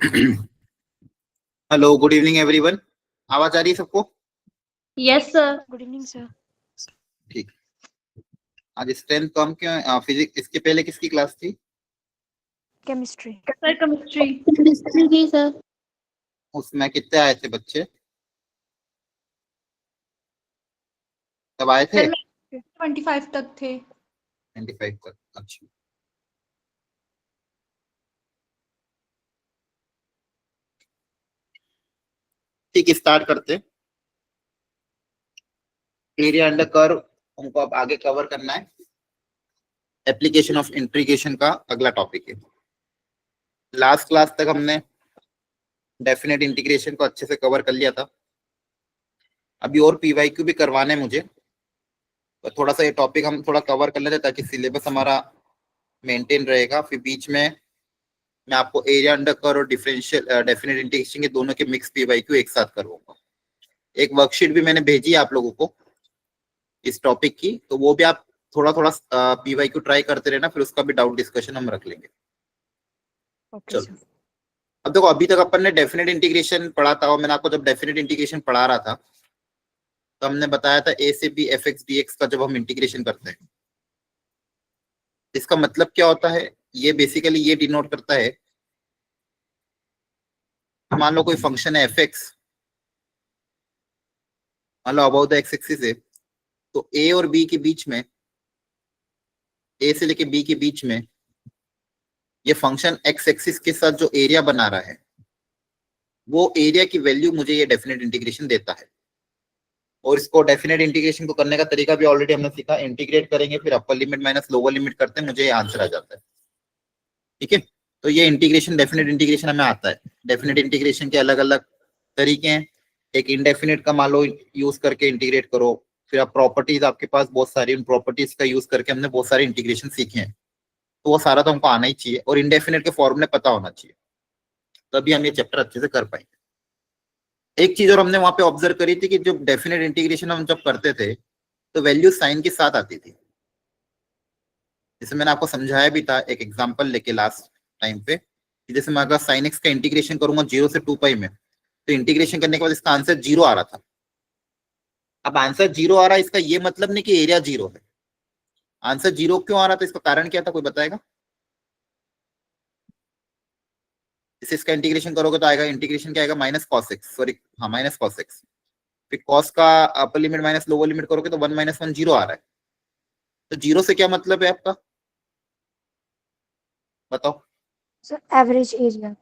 Hello, good evening everyone. आवाज आ रही है सबको? Yes sir. Good evening sir. ठीक। आज स्ट्रेंथ कम क्यों? फिजिक्स इसके पहले किसकी क्लास थी? केमिस्ट्री। Sir chemistry. केमिस्ट्री की सर। उसमें कितने आए थे बच्चे? तब आए थे सर 25 तक थे। 25 तक। अच्छा, ठीक, स्टार्ट करते। एरिया अंडर कर्व हमको अब आगे कवर करना है। एप्लीकेशन ऑफ इंटीग्रेशन का अगला टॉपिक है। लास्ट क्लास तक हमने डेफिनेट इंटीग्रेशन को अच्छे से कवर कर लिया था। अभी और पीवाईक्यू भी करवाने हैं मुझे, तो थोड़ा सा ये टॉपिक हम थोड़ा कवर कर लेते ताकि सिलेबस हमारा मेंटेन रहेगा। फिर बीच में मैं आपको एरिया अंडर कर्व और डिफरेंशियल डेफिनेट इंटीग्रेशन के दोनों के मिक्स पीवाईक्यू एक साथ करवाऊंगा। एक वर्कशीट भी मैंने भेजी है आप लोगों को इस टॉपिक की, तो वो भी आप थोड़ा थोड़ा पीवाईक्यू ट्राई करते रहना, फिर उसका भी डाउट डिस्कशन हम रख लेंगे। ओके चलो, सर। अब देखो, अभी तक अपन ने डेफिनेट इंटीग्रेशन पढ़ा था, और मैंने आपको जब डेफिनेट इंटीग्रेशन पढ़ा रहा था तो हमने बताया था ए से b f x d x का जब हम इंटीग्रेशन करते हैं, इसका मतलब क्या होता है? ये बेसिकली ये डिनोट करता है, मान लो कोई फंक्शन है एफ एक्स, मान लो अबाउट द एक्स एक्सिस है, तो ए और बी के बीच में, ए से लेके बी के बीच में ये फंक्शन एक्स एक्सिस के साथ जो एरिया बना रहा है, वो एरिया की वैल्यू मुझे ये डेफिनेट इंटीग्रेशन देता है। और इसको डेफिनेट इंटीग्रेशन को करने का तरीका भी ऑलरेडी हमने सीखा। इंटीग्रेट करेंगे, फिर upper limit minus lower limit करते हैं, मुझे ये आंसर आ जाता है। ठीक है, तो ये इंटीग्रेशन डेफिनेट इंटीग्रेशन हमें आता है। डेफिनेट इंटीग्रेशन के अलग अलग तरीके हैं। एक इंडेफिनेट का मान लो यूज करके इंटीग्रेट करो, फिर आप प्रॉपर्टीज आपके पास बहुत सारी, उन प्रॉपर्टीज का यूज करके हमने बहुत सारे इंटीग्रेशन सीखे हैं, तो वो सारा तो हमको आना ही चाहिए, और इंडेफिनेट के फॉर्मूले पता होना चाहिए, तभी हम ये चैप्टर अच्छे से कर पाएंगे। एक चीज और हमने वहां पे ऑब्जर्व करी थी कि जब डेफिनेट इंटीग्रेशन हम जब करते थे तो वैल्यू साइन के साथ आती थी। जैसे मैंने आपको समझाया भी था एक एग्जांपल लेके लास्ट टाइम पे, कि जैसे मैं अगर साइन एक्स का इंटीग्रेशन करूंगा 0 से 2 पाई में, तो इंटीग्रेशन करने के बाद इसका आंसर 0 आ रहा था। अब आंसर 0 आ रहा है, इसका ये मतलब नहीं कि एरिया 0 है। आंसर 0 क्यों आ रहा था, इसका कारण क्या था, कोई बताएगा? जैसे इसका इंटीग्रेशन करोगे तो आएगा, इंटीग्रेशन क्या आएगा, माइनस कॉस एक्स, सॉरी, हाँ माइनस कॉस एक्स। फिर कॉस का upper limit minus lower limit करोगे तो 1 - 1 0 आ रहा है। तो 0 से क्या मतलब है आपका, बताओ? Sir average area.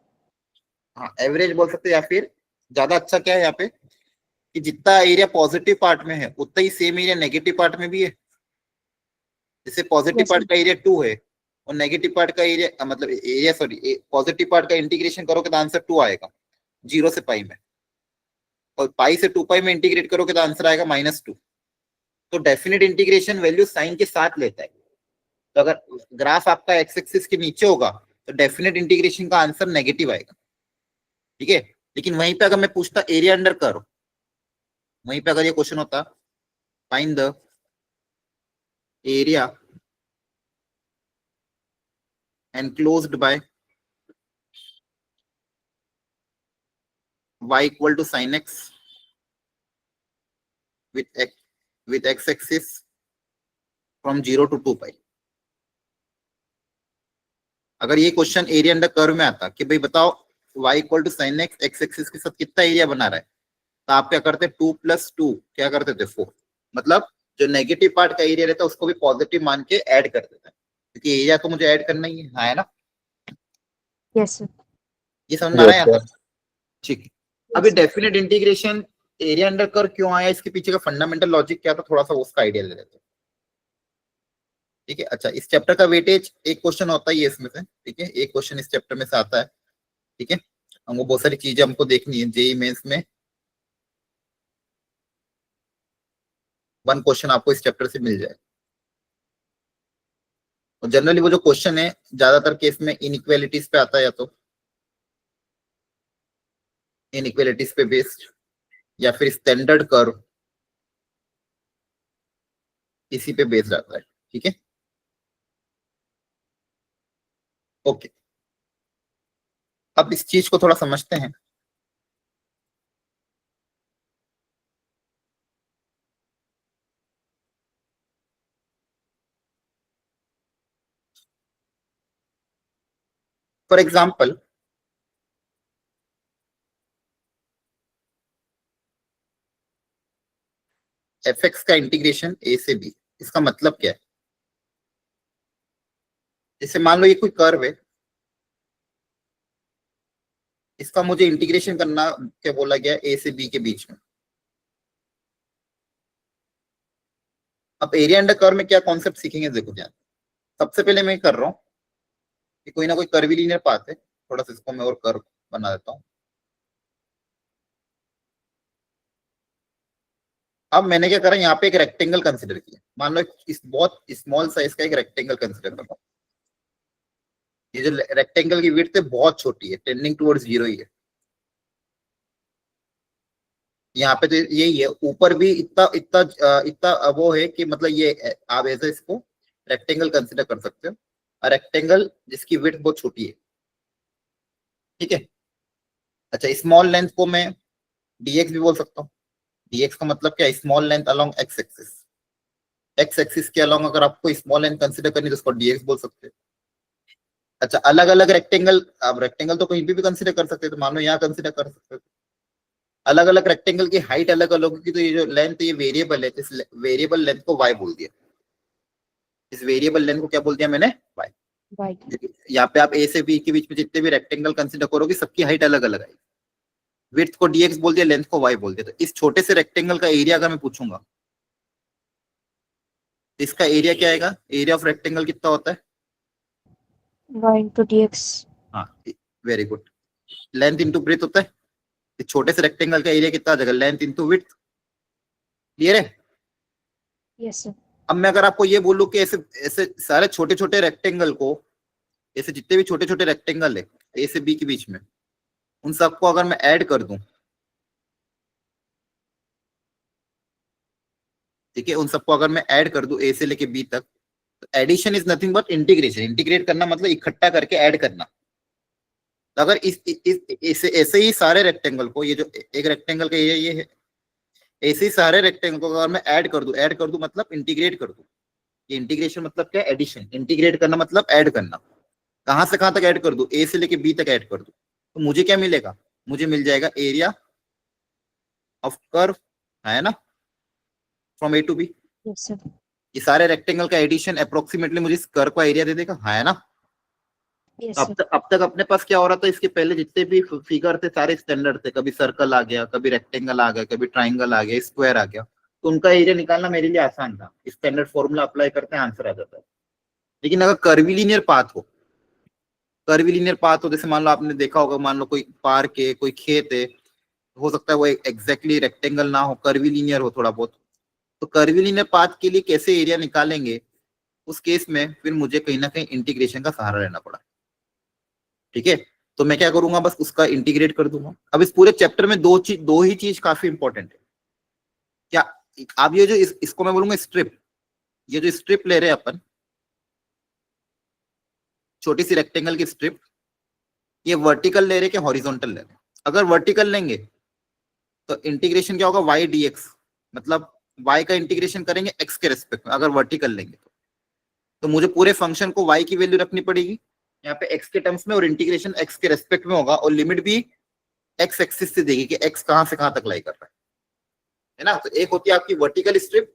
हाँ, एवरेज बोल सकते हैं, या फिर ज्यादा अच्छा क्या है यहाँ पे, कि जितना एरिया पॉजिटिव पार्ट में है उतना ही सेम एरिया नेगेटिव पार्ट में भी है। जैसे पॉजिटिव Yes, पार्ट sir. का एरिया 2 है, और नेगेटिव पार्ट का एरिया मतलब एरिया, सॉरी, पॉजिटिव पार्ट का इंटीग्रेशन करोगे तो आंसर 2 आएगा 0 से पाई में, और पाई से 2 पाई में इंटीग्रेट करोगे तो आंसर आएगा -2। तो डेफिनेट इंटीग्रेशन वैल्यू साइन के साथ लेता है। तो अगर ग्राफ आपका एक्स एक्सिस के नीचे होगा तो डेफिनेट इंटीग्रेशन का आंसर नेगेटिव आएगा। ठीक है, लेकिन वहीं पे अगर मैं पूछता एरिया अंडर कर्व, वहीं पे अगर ये क्वेश्चन होता, find the area enclosed by y equal to sin x with x axis from 0 to 2 पाई, अगर ये क्वेश्चन एरिया अंडर कर्व में आता कि भाई बताओ y equal to sine x, x axis के साथ कितना एरिया बना रहा है, तो आप क्या करते, 2 + 2 क्या करते थे, 4। मतलब जो नेगेटिव पार्ट का एरिया रहता है उसको भी पॉजिटिव मान के ऐड कर देता है, क्योंकि एरिया तो मुझे ऐड करना ही है, हाँ, है ना? Yes, sir. ये समझ में आ रहा है यहाँ तक? ठीक है। अभी Yes, sir. Definite integration area under curve क्यों आया, इसके पीछे का फंडामेंटल लॉजिक क्या था, थोड़ा सा उसका आइडिया ले लेते हैं। ठीक है, अच्छा, इस चैप्टर का वेटेज एक क्वेश्चन होता ही है इसमें से। ठीक है, एक क्वेश्चन इस चैप्टर में से आता है। ठीक है, हमको बहुत सारी चीजें हमको देखनी है, जेई मेंस में 1 क्वेश्चन आपको इस चैप्टर से मिल जाए। और जनरली वो जो क्वेश्चन है ज्यादातर केस में इनइक्वालिटीज पे आता है, या तो इनइक्वालिटीज पे बेस्ड, या फिर स्टैंडर्ड कर्व, इसी पे बेस्ड आता है। ठीक है, ओके। अब इस चीज को थोड़ा समझते हैं। फॉर एग्जाम्पल, एफ एक्स का इंटीग्रेशन ए से बी, इसका मतलब क्या है? जैसे मान लो ये कोई कर्व है, इसका मुझे इंटीग्रेशन करना क्या बोला गया, ए से बी के बीच में। अब एरिया अंडर कर्व में क्या कॉन्सेप्ट सीखेंगे, देखो ध्यान। सबसे पहले मैं कर रहा हूँ कि कोई ना कोई कर्वीलिनियर पाथ है, थोड़ा सा इसको मैं और कर्व बना देता हूँ। अब मैंने क्या करा, यहाँ पे एक रेक्टेंगल कंसिडर किया। मान लो इस बहुत स्मॉल साइज का एक रेक्टेंगल कंसिडर कर रहा हूँ। ये जो रेक्टेंगल की विड्थ है बहुत छोटी है, टेंडिंग टुवर्ड्स 0 ही है। यहाँ पे तो यही है, ऊपर भी इतना इतना इतना वो है कि मतलब ये आप ऐसे इसको रेक्टेंगल कंसिडर कर सकते हो, और रेक्टेंगल जिसकी विड्थ बहुत छोटी है, ठीक है। अच्छा, स्मॉल लेंथ को मैं dx भी बोल सकता हूँ। dx का मतलब क्या है, small length along x axis. x axis के अलोंग अगर आपको स्मॉल लेंथ कंसिडर करनी है तो उसको dx बोल सकते हैं। अच्छा, अलग अलग रेक्टेंगल, आप रेक्टेंगल तो कहीं भी कंसिडर कर सकते हैं, तो मान लो यहाँ कंसिडर कर सकते हो। अलग अलग रेक्टेंगल की हाइट अलग अलग होगी, तो ये जो लेंथ ये वेरिएबल है, इस वेरिएबल लेंथ को y बोल दिया। इस वेरिएबल लेंथ को क्या बोल दिया मैंने, y। y। यहाँ पे आप a से b के बीच में जितने भी रेक्टेंगल कंसिडर करोगे सबकी हाइट अलग अलग आएगी। विड्थ को dx बोल दिया, लेंथ को y बोल दिया। तो इस छोटे से रेक्टेंगल का एरिया अगर मैं पूछूंगा, इसका एरिया क्या आएगा, एरिया ऑफ रेक्टेंगल कितना होता है, y into dx। हाँ very good. Length into breadth होता है। इस छोटे से रेक्टेंगल का एरिया कितना आ जाएगा, लेंथ इंटू विड्थ। क्लियर है? yes sir। अब मैं अगर आपको ये बोलूं कि ऐसे ऐसे सारे छोटे छोटे रेक्टेंगल को, ऐसे जितने भी छोटे छोटे रेक्टेंगल है ए से बी के बीच में, उन सबको अगर मैं ऐड कर दूं, ठीक है, उन सबको अगर मैं ऐड कर दूं ए से लेके बी तक, तो addition is nothing but integration. Integrate करना मतलब इकट्ठा करके ऐड करना। तो अगर ऐसे ही सारे रेक्टेंगल को, ये जो एक रेक्टेंगल का ये है, ऐसे ही सारे रेक्टेंगल को अगर मैं ऐड कर दूं मतलब इंटीग्रेट कर दूं। ये इंटीग्रेशन मतलब क्या है, एडिशन। इंटीग्रेट करना मतलब ऐड करना। कहां से कहां तक ऐड कर दूं, ए से लेके बी तक ऐड कर दूं, तो मुझे क्या मिलेगा, मुझे मिल जाएगा एरिया ऑफ कर्व, है ना, from a to b. yes sir। ये सारे रेक्टेंगल का एडिशन अप्रोक्सीमेटली मुझे इस कर्व का एरिया दे देगा, है ना। yes अब sir। तक अपने पास क्या हो रहा था, इसके पहले जितने भी फिगर थे सारे स्टैंडर्ड थे। कभी सर्कल आ गया, कभी रेक्टेंगल आ गया, कभी ट्राइंगल आ गया, स्क्वायर आ गया, तो उनका एरिया निकालना मेरे लिए आसान था। स्टैंडर्ड फॉर्मूला अप्लाई करते हैं, आंसर आ जाता है। लेकिन अगर कर्वीलिनियर पाथ हो, कर्वीलिनियर पाथ हो, जैसे मान लो आपने देखा होगा, मान लो कोई पार्क है, कोई खेत है, हो सकता है वो एग्जैक्टली रेक्टेंगल ना हो, कर्वीलिनियर हो थोड़ा बहुत, तो कर्वीलिनियर पाथ के लिए कैसे एरिया निकालेंगे, उस केस में फिर मुझे कहीं ना कहीं इंटीग्रेशन का सहारा लेना पड़ा। ठीक है, तो मैं क्या करूंगा, बस उसका इंटीग्रेट कर दूंगा। अब इस पूरे चैप्टर में दो ही चीज काफी इंपॉर्टेंट है। क्या आप ये जो इसको मैं बोलूंगा स्ट्रिप, ये जो स्ट्रिप ले रहे हैं अपन, छोटी सी रेक्टेंगल की स्ट्रिप, ये वर्टिकल ले रहे कि हॉरिजॉन्टल ले रहे हैं। अगर वर्टिकल लेंगे तो इंटीग्रेशन क्या होगा, y dx, मतलब y का इंटीग्रेशन करेंगे x के रेस्पेक्ट में अगर वर्टिकल लेंगे तो मुझे पूरे फंक्शन को y की वैल्यू रखनी पड़ेगी यहाँ पे x के टर्म्स में, और इंटीग्रेशन x के रेस्पेक्ट में होगा, और लिमिट भी x एक्सिस से देगी कि x कहां से कहां तक लाई कर रहा है ना। तो एक होती है आपकी वर्टिकल स्ट्रिप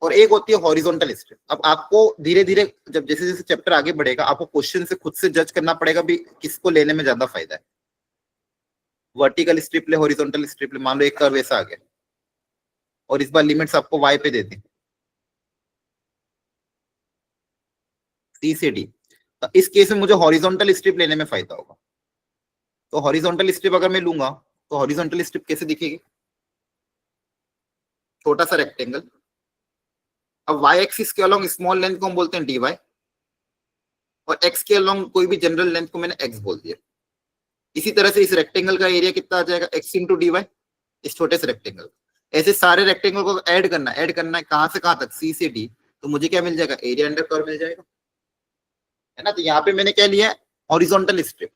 और एक होती है हॉरिजॉन्टल स्ट्रिप। अब आपको धीरे धीरे जब जैसे जैसे चैप्टर आगे बढ़ेगा, आपको क्वेश्चन से खुद से जज करना पड़ेगा भी किसको लेने में ज्यादा फायदा है, वर्टिकल स्ट्रिप ले, हॉरिजॉन्टल स्ट्रिप ले। मान लो एक कर्व ऐसा आ गया और इस बार लिमिट्स आपको y पे दे दी, c से d, तो इस केस में मुझे हॉरिजॉन्टल स्ट्रिप लेने में फायदा होगा। तो हॉरिजॉन्टल स्ट्रिप अगर मैं लूंगा तो हॉरिजॉन्टल स्ट्रिप कैसे दिखेगी, छोटा सा रेक्टेंगल, अब y एक्सिस के अलोंग स्मॉल लेंथ को हम बोलते हैं dy, और x के अलोंग कोई भी जनरल लेंथ को मैंने x बोल दिया। इसी तरह से इस रेक्टेंगल का एरिया कितना आ जाएगा, x इंटू dy, इस छोटे से रेक्टेंगल। ऐसे सारे रेक्टेंगल को ऐड करना है कहां से कहां तक, c से d, तो मुझे क्या मिल जाएगा, एरिया अंडर कर्व मिल जाएगा, है ना। तो यहाँ पे मैंने क्या लिया, हॉरिजॉन्टल स्ट्रिप।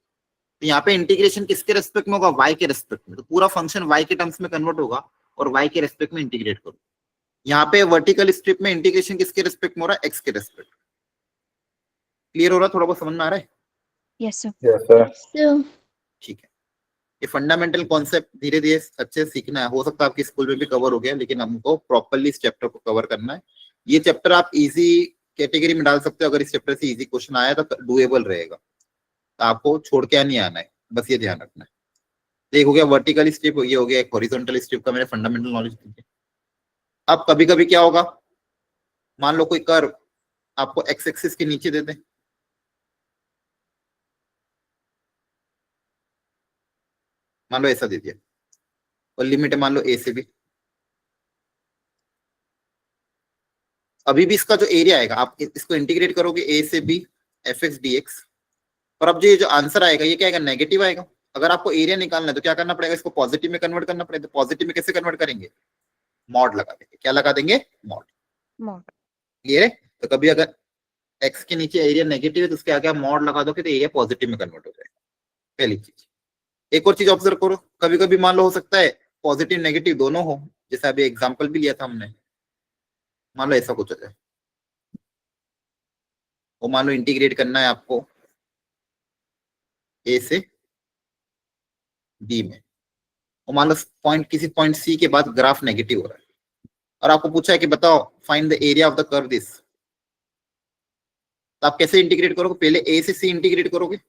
तो यहाँ पे इंटीग्रेशन किसके रेस्पेक्ट में होगा, y के रेस्पेक्ट में, तो पूरा फंक्शन y के टर्म्स में कन्वर्ट होगा और y के रेस्पेक्ट में इंटीग्रेट करो। यहाँ पे वर्टिकल स्ट्रिप में इंटीग्रेशन किसके रेस्पेक्ट में हो रहा है, x के रेस्पेक्ट। क्लियर हो रहा है, थोड़ा बहुत समझ में आ रहा है? Yes, sir. Yes, sir. So, ठीक है, ये फंडामेंटल कॉन्सेप्ट धीरे धीरे अच्छे से सीखना है। हो सकता है आपकी स्कूल में भी कवर हो गया, लेकिन हमको प्रॉपर्ली इस चैप्टर को कवर करना है। ये चैप्टर आप इजी कैटेगरी में डाल सकते हो, अगर इस चैप्टर से इजी क्वेश्चन आया तो डुएबल रहेगा, तो आपको छोड़ के नहीं आना है, बस ये ध्यान रखना है। एक हो गया वर्टिकल स्ट्रिप, ये हो गया एक हॉरिजॉन्टल स्ट्रिप का मेरे फंडामेंटल नॉलेज दीजिए। अब कभी कभी क्या होगा, मान लो कोई कर्व आपको एक्स एक्सिस के नीचे दे दे, मान लो ऐसा दे दिया, और लिमिट है मान लो ए से बी। अभी भी इसका जो एरिया आएगा, आप इसको इंटीग्रेट करोगे ए से b f x d x, और अब जो आंसर आएगा ये क्या आएगा, नेगेटिव आएगा। अगर आपको एरिया निकालना है तो क्या करना पड़ेगा, इसको पॉजिटिव में कन्वर्ट करना पड़ेगा। तो पॉजिटिव में कैसे कन्वर्ट करेंगे, मॉड लगा देंगे। क्या लगा देंगे, मॉड। Mod. क्लियर है? तो कभी अगर एक्स के नीचे एरिया नेगेटिव है तो उसके आगे आप मॉड लगा दोगे तो एरिया पॉजिटिव में कन्वर्ट हो जाएगा। पहली चीज। एक और चीज ऑब्जर्व करो, कभी कभी मान लो हो सकता है पॉजिटिव नेगेटिव दोनों हो, जैसे अभी एग्जांपल भी लिया था हमने, मान लो ऐसा कुछ हो जाए, वो मान लो इंटीग्रेट करना है आपको ए से बी में, और मान लो पॉइंट किसी पॉइंट सी के बाद ग्राफ नेगेटिव हो रहा है, और आपको पूछा है कि बताओ find the area of the curve this, तो आप कैसे इंटीग्रेट करोगे, पहले ए से सी इंटीग्रेट करोगे,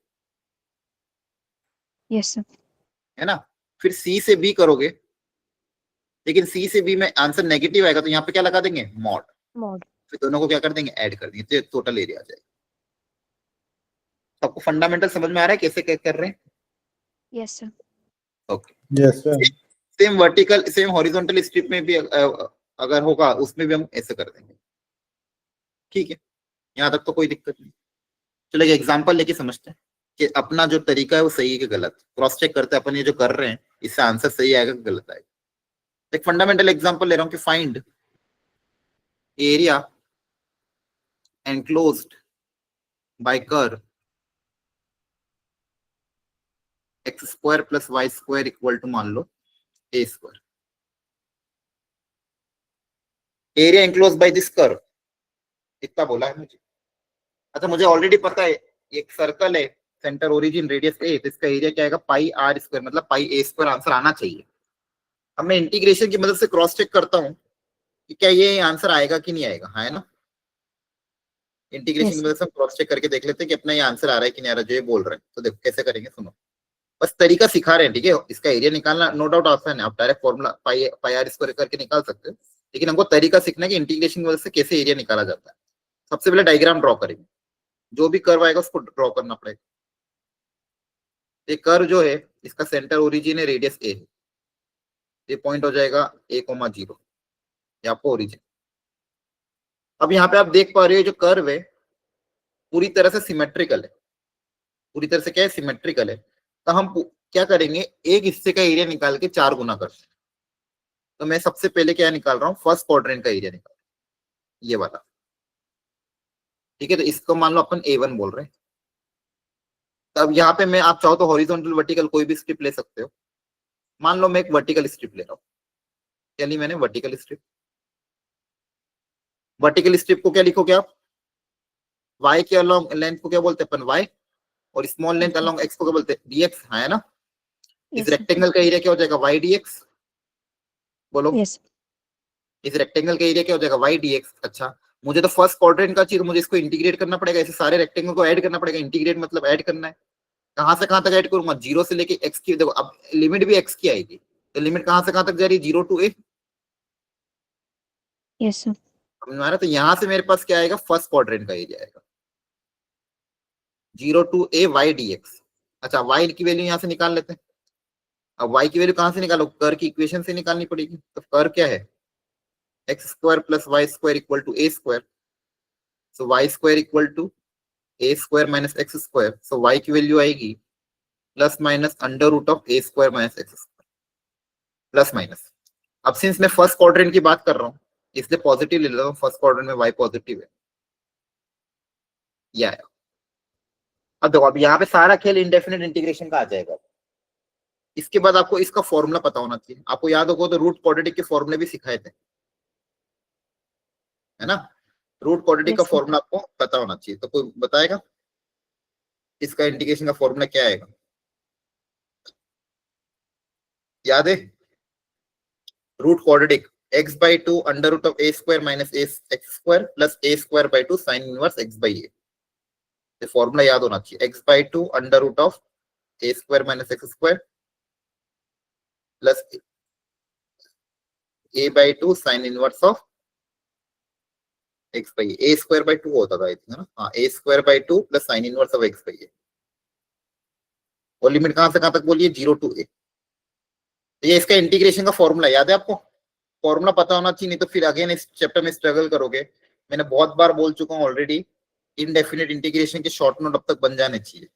Yes, sir. है ना, फिर सी से बी करोगे, लेकिन सी से बी में आंसर नेगेटिव आएगा तो यहाँ पे क्या लगा देंगे, मॉड। Mod. फिर दोनों को क्या कर देंगे, ऐड कर देंगे, तो टोटल एरिया आ जाएगा। आपको फंडामेंटल समझ में आ रहा है कैसे कर रहे हैं? Yes, sir. Okay. Yes, sir. Same vertical same horizontal strip में भी अगर होगा उसमें भी हम ऐसे कर देंगे। ठीक है, यहाँ तक तो कोई दिक्कत नहीं। चलो एक एग्जांपल लेके समझते हैं कि अपना जो तरीका है वो सही है कि गलत, क्रॉस चेक करते हैं अपन ये जो कर रहे हैं इससे आंसर सही आएगा कि गलत आएगा। एक फंडामेंटल एग्जांपल ले रहा हूँ कि find area enclosed by curve X square plus Y square equal to मान लो a square. Area enclose by this curve, इतना बोला है मुझे। अच्छा, मुझे ऑलरेडी पता है एक सर्कल है, सेंटर ओरिजिन रेडियस ए, तो इसका एरिया क्या आएगा, पाई आर स्क्वायर, मतलब पाई ए स्क्वायर आंसर आना चाहिए। अब मैं इंटीग्रेशन की मदद से क्रॉस चेक करता हूँ कि क्या ये आंसर आएगा कि नहीं आएगा, हाँ है ना। इंटीग्रेशन की मदद से हम क्रॉस चेक करके देख लेते हैं कि अपना ये आंसर आ रहा है कि नहीं आ रहा, जो ये बोल रहे हैं। तो देखो कैसे करेंगे, सुनो, बस तरीका सिखा रहे हैं, ठीक है। इसका एरिया निकालना नो डाउट आसान है, आप direct formula pi r square करके निकाल सकते हो, लेकिन हमको तरीका सीखना है कि इंटीग्रेशन की मदद से कैसे एरिया निकाला जाता है। सबसे पहले डायग्राम ड्रॉ करेंगे, जो भी कर्व आएगा उसको ड्रॉ करना पड़ेगा। ये कर्व जो है इसका सेंटर ओरिजिन है, रेडियस ए है, ये पॉइंट हो जाएगा a,0, ये आपको ओरिजिन। अब यहाँ पे आप देख पा रहे हो जो कर्व है पूरी तरह से सिमेट्रिकल है, पूरी तरह से क्या है, सिमेट्रिकल है। तो हम क्या करेंगे, एक हिस्से का एरिया निकाल के 4 गुना करते हैं। तो मैं सबसे पहले क्या निकाल रहा हूँ, फर्स्ट क्वाड्रेंट का एरिया निकाल, ये वाला, ठीक है। तो इसको मान लो अपन A1 बोल रहे हैं। अब यहाँ पे मैं, आप चाहो तो हॉरिजॉन्टल वर्टिकल कोई भी स्ट्रिप ले सकते हो। मान लो मैं एक वर्टिकल स्ट्रिप ले रहा हूँ, क्या ली मैंने, वर्टिकल स्ट्रिप। वर्टिकल स्ट्रिप को क्या लिखोगे आप, y के अलोंग लेंथ को क्या बोलते हैं अपन, y, और स्मॉल लेंथ अलोंग x को क्या बोलते हैं, dx, है ना। इस Yes, sir. रेक्टेंगल का एरिया क्या हो जाएगा, y dx, बोलो। Yes. इस रेक्टेंगल का एरिया क्या हो जाएगा, y dx। अच्छा, मुझे तो फर्स्ट क्वाड्रेंट का चाहिए, मुझे इसको इंटीग्रेट करना पड़ेगा, ऐसे सारे रेक्टेंगल को ऐड करना पड़ेगा। इंटीग्रेट मतलब ऐड करना है, कहां से कहां तक ऐड करूंगा, 0 से लेके x की, देखो अब लिमिट भी x की आएगी, तो लिमिट कहां से कहां तक जा रही है, 0 to a। Yes, sir. हमारा तो यहां से मेरे पास क्या आएगा, फर्स्ट क्वाड्रेंट का एरिया आएगा, 0 to a y dx। अच्छा, y की वैल्यू यहां से निकाल लेते हैं। अब y की वैल्यू कहां से निकालो, कर्व की इक्वेशन से निकालनी पड़ेगी। तो कर्व क्या है, x square plus Y square equal to a square, so y square equal to a square minus x square. So y की वैल्यू आएगी plus minus under root of a square minus x square, plus minus. अब since मैं first quadrant की बात कर रहा हूँ इसलिए पॉजिटिव ले लेता हूँ, फर्स्ट क्वाड्रेंट में वाई पॉजिटिव है, ये आया। अब देखो, अब यहाँ पे सारा खेल इंडेफिनिट इंटीग्रेशन का आ जाएगा। इसके बाद आपको इसका फॉर्मूला पता होना चाहिए। आपको याद होगा तो रूट क्वाड्रेटिक के फॉर्मूले भी सिखाए थे, है ना? रूट क्वाड्रेटिक का Yes, sir. फॉर्मूला आपको पता होना चाहिए। तो कोई बताएगा इसका इंटीग्रेशन का फॉर्मूला क्या आएगा? याद है? Root quadratic x by 2 under root of a square minus x square plus a square by 2 sine inverse x by a। ये फॉर्मूला याद होना चाहिए। x by 2 under root of a square minus x square plus a by 2 sine inverse of x by a square by 2 होता था, है ना? हाँ, a square by 2 plus sine inverse of x by a। और limit कहां से कहां तक बोलिए? 0 to a। तो ये इसका इंटीग्रेशन का फॉर्मूला याद है आपको? फॉर्मूला पता होना चाहिए, नहीं तो फिर अगेन इस चैप्टर में स्ट्रगल करोगे। मैंने बहुत बार बोल चुका हूँ ऑलरेडी, इनडेफिनिट इंटीग्रेशन के शॉर्ट नोट अब तक बन जाने चाहिए,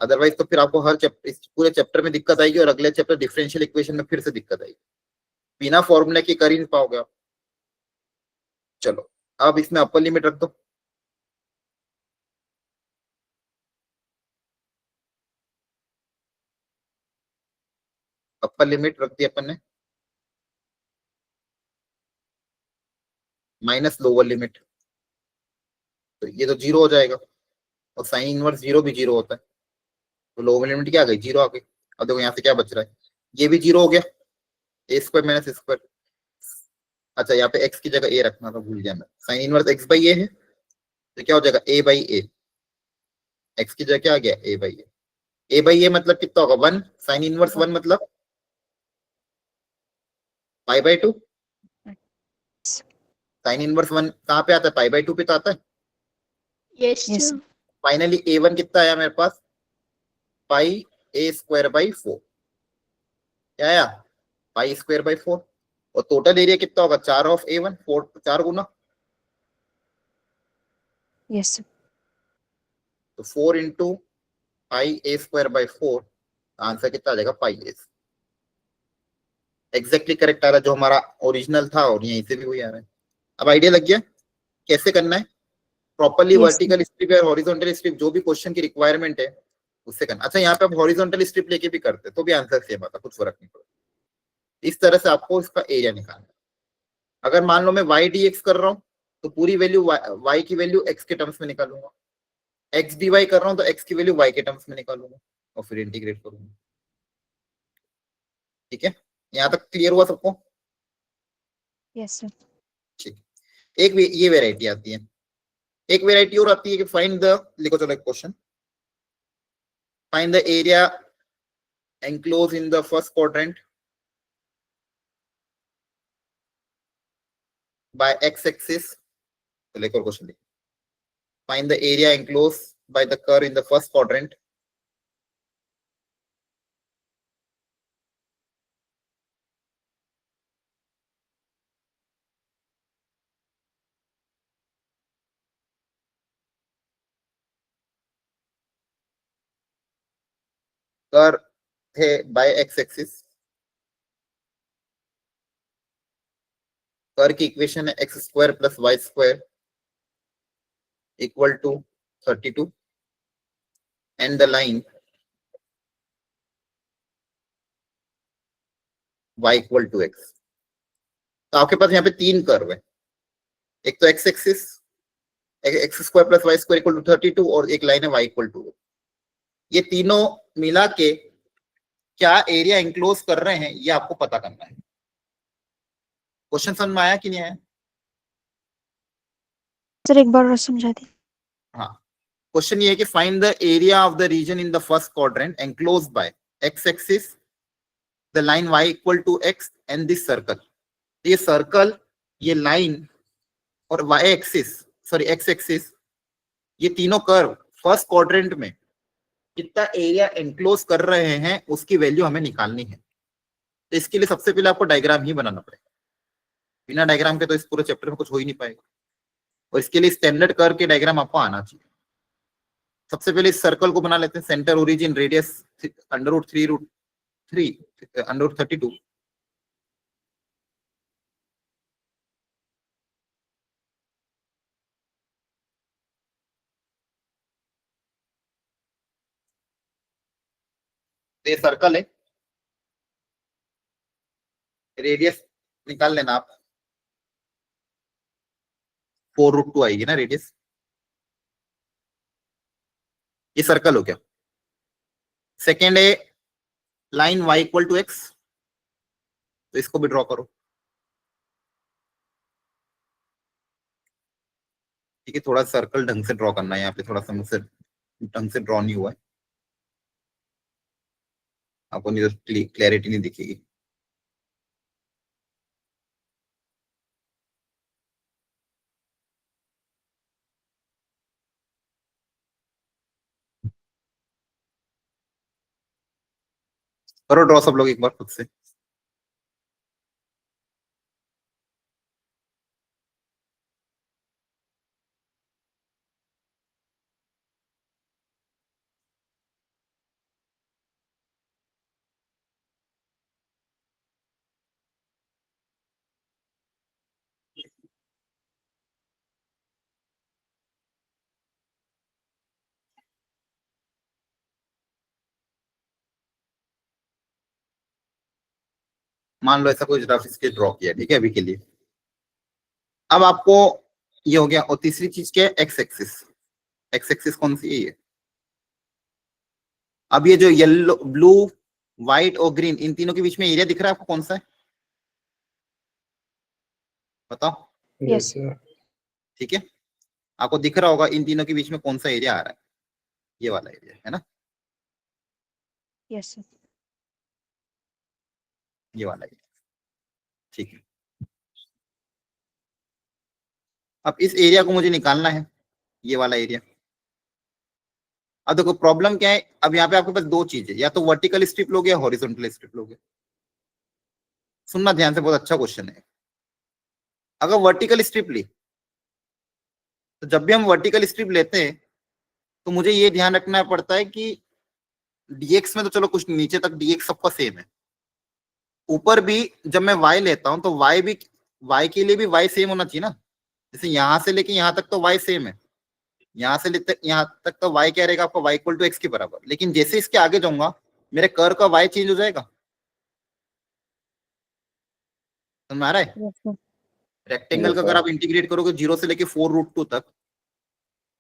अदरवाइज तो फिर आपको हर चैप्टर, इस पूरे चैप्टर में दिक्कत आएगी और अगले चैप्टर डिफरेंशियल इक्वेशन में फिर से दिक्कत आएगी। बिना फॉर्मूले के कर ही नहीं पाओगे आप। चलो अब इसमें अपर लिमिट रख दो। अपर लिमिट रख दी अपन ने, माइनस लोअर लिमिट, तो ये तो 0 हो जाएगा, और साइन इनवर्स 0 भी 0 होता है, तो लोअर लिमिट क्या आ गई? 0 आ गई। अब देखो यहाँ से क्या बच रहा है, ये भी 0 हो गया, ए स्क्वायर माइनस स्क्वायर। अच्छा, यहाँ पे x की जगह a रखना था, भूल गया मैं। Sign inverse x by a है, तो क्या हो जाएगा? a by a। x की जगह क्या आ गया? a by a। a by a मतलब कितना होगा? 1। साइन इनवर्स 1 मतलब पाई बाई 2। साइन इनवर्स 1 कहाँ पे आता है? पाई बाई 2 पे तो आता है। Yes, Yes, sir. sir. Finally a1 कितना आया मेरे पास? पाई a स्क्वायर बाई 4। क्या आया? Pi square by 4। और टोटल एरिया कितना होगा? 4 of a1, 4 4 Guna, Yes, sir. तो 4 into pi a square by 4, answer कितना आ जाएगा? पाई a। एग्जैक्टली करेक्ट आ रहा है जो हमारा ओरिजिनल था, और यहीं से भी वही आ रहा है। अब आइडिया लग गया कैसे करना है? Properly Yes, sir. Vertical strip या हॉरिजॉन्टल स्ट्रिप, जो भी क्वेश्चन की रिक्वायरमेंट है उससे करना। अच्छा, यहाँ पे आप हॉरिजॉन्टल स्ट्रिप लेके भी करते तो भी आंसर सेम आता, कुछ फर्क नहीं पड़ता। इस तरह से आपको इसका एरिया निकालना है। अगर मान लो मैं y dx कर रहा हूँ, तो पूरी वैल्यू y की वैल्यू x के टर्म्स में निकालूंगा। x dy कर रहा हूँ तो x की वैल्यू y के टर्म्स में निकालूंगा और फिर इंटीग्रेट करूंगा। ठीक है, यहाँ तक क्लियर हुआ सबको? Yes, sir. ठीक। ये वेराइटी आती है। एक वेराइटी और आती है कि फाइंड द, लिखो चलो एक question, find the area enclose in the first quadrant by x axis। तो लेकर क्वेश्चन लिखो, find the area enclose by the curve in the first quadrant curve है बाय एक्स एक्सिस। कर्व की equation है x square plus Y square equal to 32 and the line y equal to x. तो आपके पास यहाँ पे 3 curve है, एक तो x axis, x square plus Y square equal to 32, और एक लाइन है y इक्वल टू। ये तीनों मिला के क्या एरिया इंक्लोज कर रहे हैं ये आपको पता करना है। क्वेश्चन समझ में आया कि नहीं आया? सर एक बार और समझा दी। हाँ, क्वेश्चन ये है कि find the area of the region in the first quadrant enclosed by x axis, the line y equal to x and this circle. ये सर्कल, ये लाइन और y axis, sorry x axis, ये तीनों curve first quadrant में कितना area enclose कर रहे हैं उसकी वैल्यू हमें निकालनी है। तो इसके लिए सबसे पहले आपको डायग्राम ही बनाना पड़ेगा, बिना डायग्राम के तो इस पूरे चैप्टर में कुछ हो ही नहीं पाएगा। और इसके लिए स्टैंडर्ड कर्व के डायग्राम आपको आना चाहिए। सबसे पहले इस सर्कल को बना लेते हैं, centre origin radius under root 3 under root 32, तो ये सर्कल है, रेडियस निकाल लेना आप, 4√2 आएगी ना रेडियस। ये सर्कल हो गया। सेकेंड है line y equal to x, तो इसको भी ड्रॉ करो। ठीक है, थोड़ा सर्कल ढंग से ड्रॉ करना है, यहाँ पे थोड़ा सा मुझसे ढंग से ड्रॉ नहीं हुआ है, आपको नहीं तो क्लैरिटी नहीं दिखेगी। करो ड्रॉ सब लोग एक बार खुद से। मान लो ऐसा कोई ग्राफ इसके ड्रॉ किया, ठीक है अभी के लिए। अब आपको ये हो गया, और तीसरी चीज क्या है, एक्स एक्सिस। एक्स एक्सिस कौन सी है ये? अब ये जो येलो, ब्लू, व्हाइट और ग्रीन, इन तीनों के बीच में एरिया दिख रहा है आपको, कौन सा है बताओ? Yes, ठीक है, आपको दिख रहा होगा इन तीनों के बीच में कौन सा एरिया आ रहा है, ये वाला एरिया है ना, yes, sir. ये वाला एरिया। ठीक है, अब इस एरिया को मुझे निकालना है, ये वाला एरिया। अब देखो प्रॉब्लम क्या है, अब यहाँ पे आपके पास दो चीज है, या तो वर्टिकल स्ट्रिप लोगे या हॉरिजॉन्टल स्ट्रिप लोगे। सुनना ध्यान से, बहुत अच्छा क्वेश्चन है। अगर वर्टिकल स्ट्रिप ली, तो जब भी हम वर्टिकल स्ट्रिप लेते हैं तो मुझे ये ध्यान रखना पड़ता है कि dx में तो चलो कुछ नीचे तक dx सबका सेम है, ऊपर भी जब मैं y लेता हूं तो y के लिए भी y सेम होना चाहिए ना। जैसे यहां से लेके यहां तक तो y सेम है, यहां से लेते यहां तक तो y क्या रहेगा आपका, y इक्वल टू एक्स के बराबर। लेकिन जैसे इसके आगे जाऊंगा मेरे कर्व का y चेंज हो जाएगा, समझ में आ रहा है? Yes, sir. रेक्टेंगल का अगर आप इंटीग्रेट करोगे 0 से लेके 4√2 तक,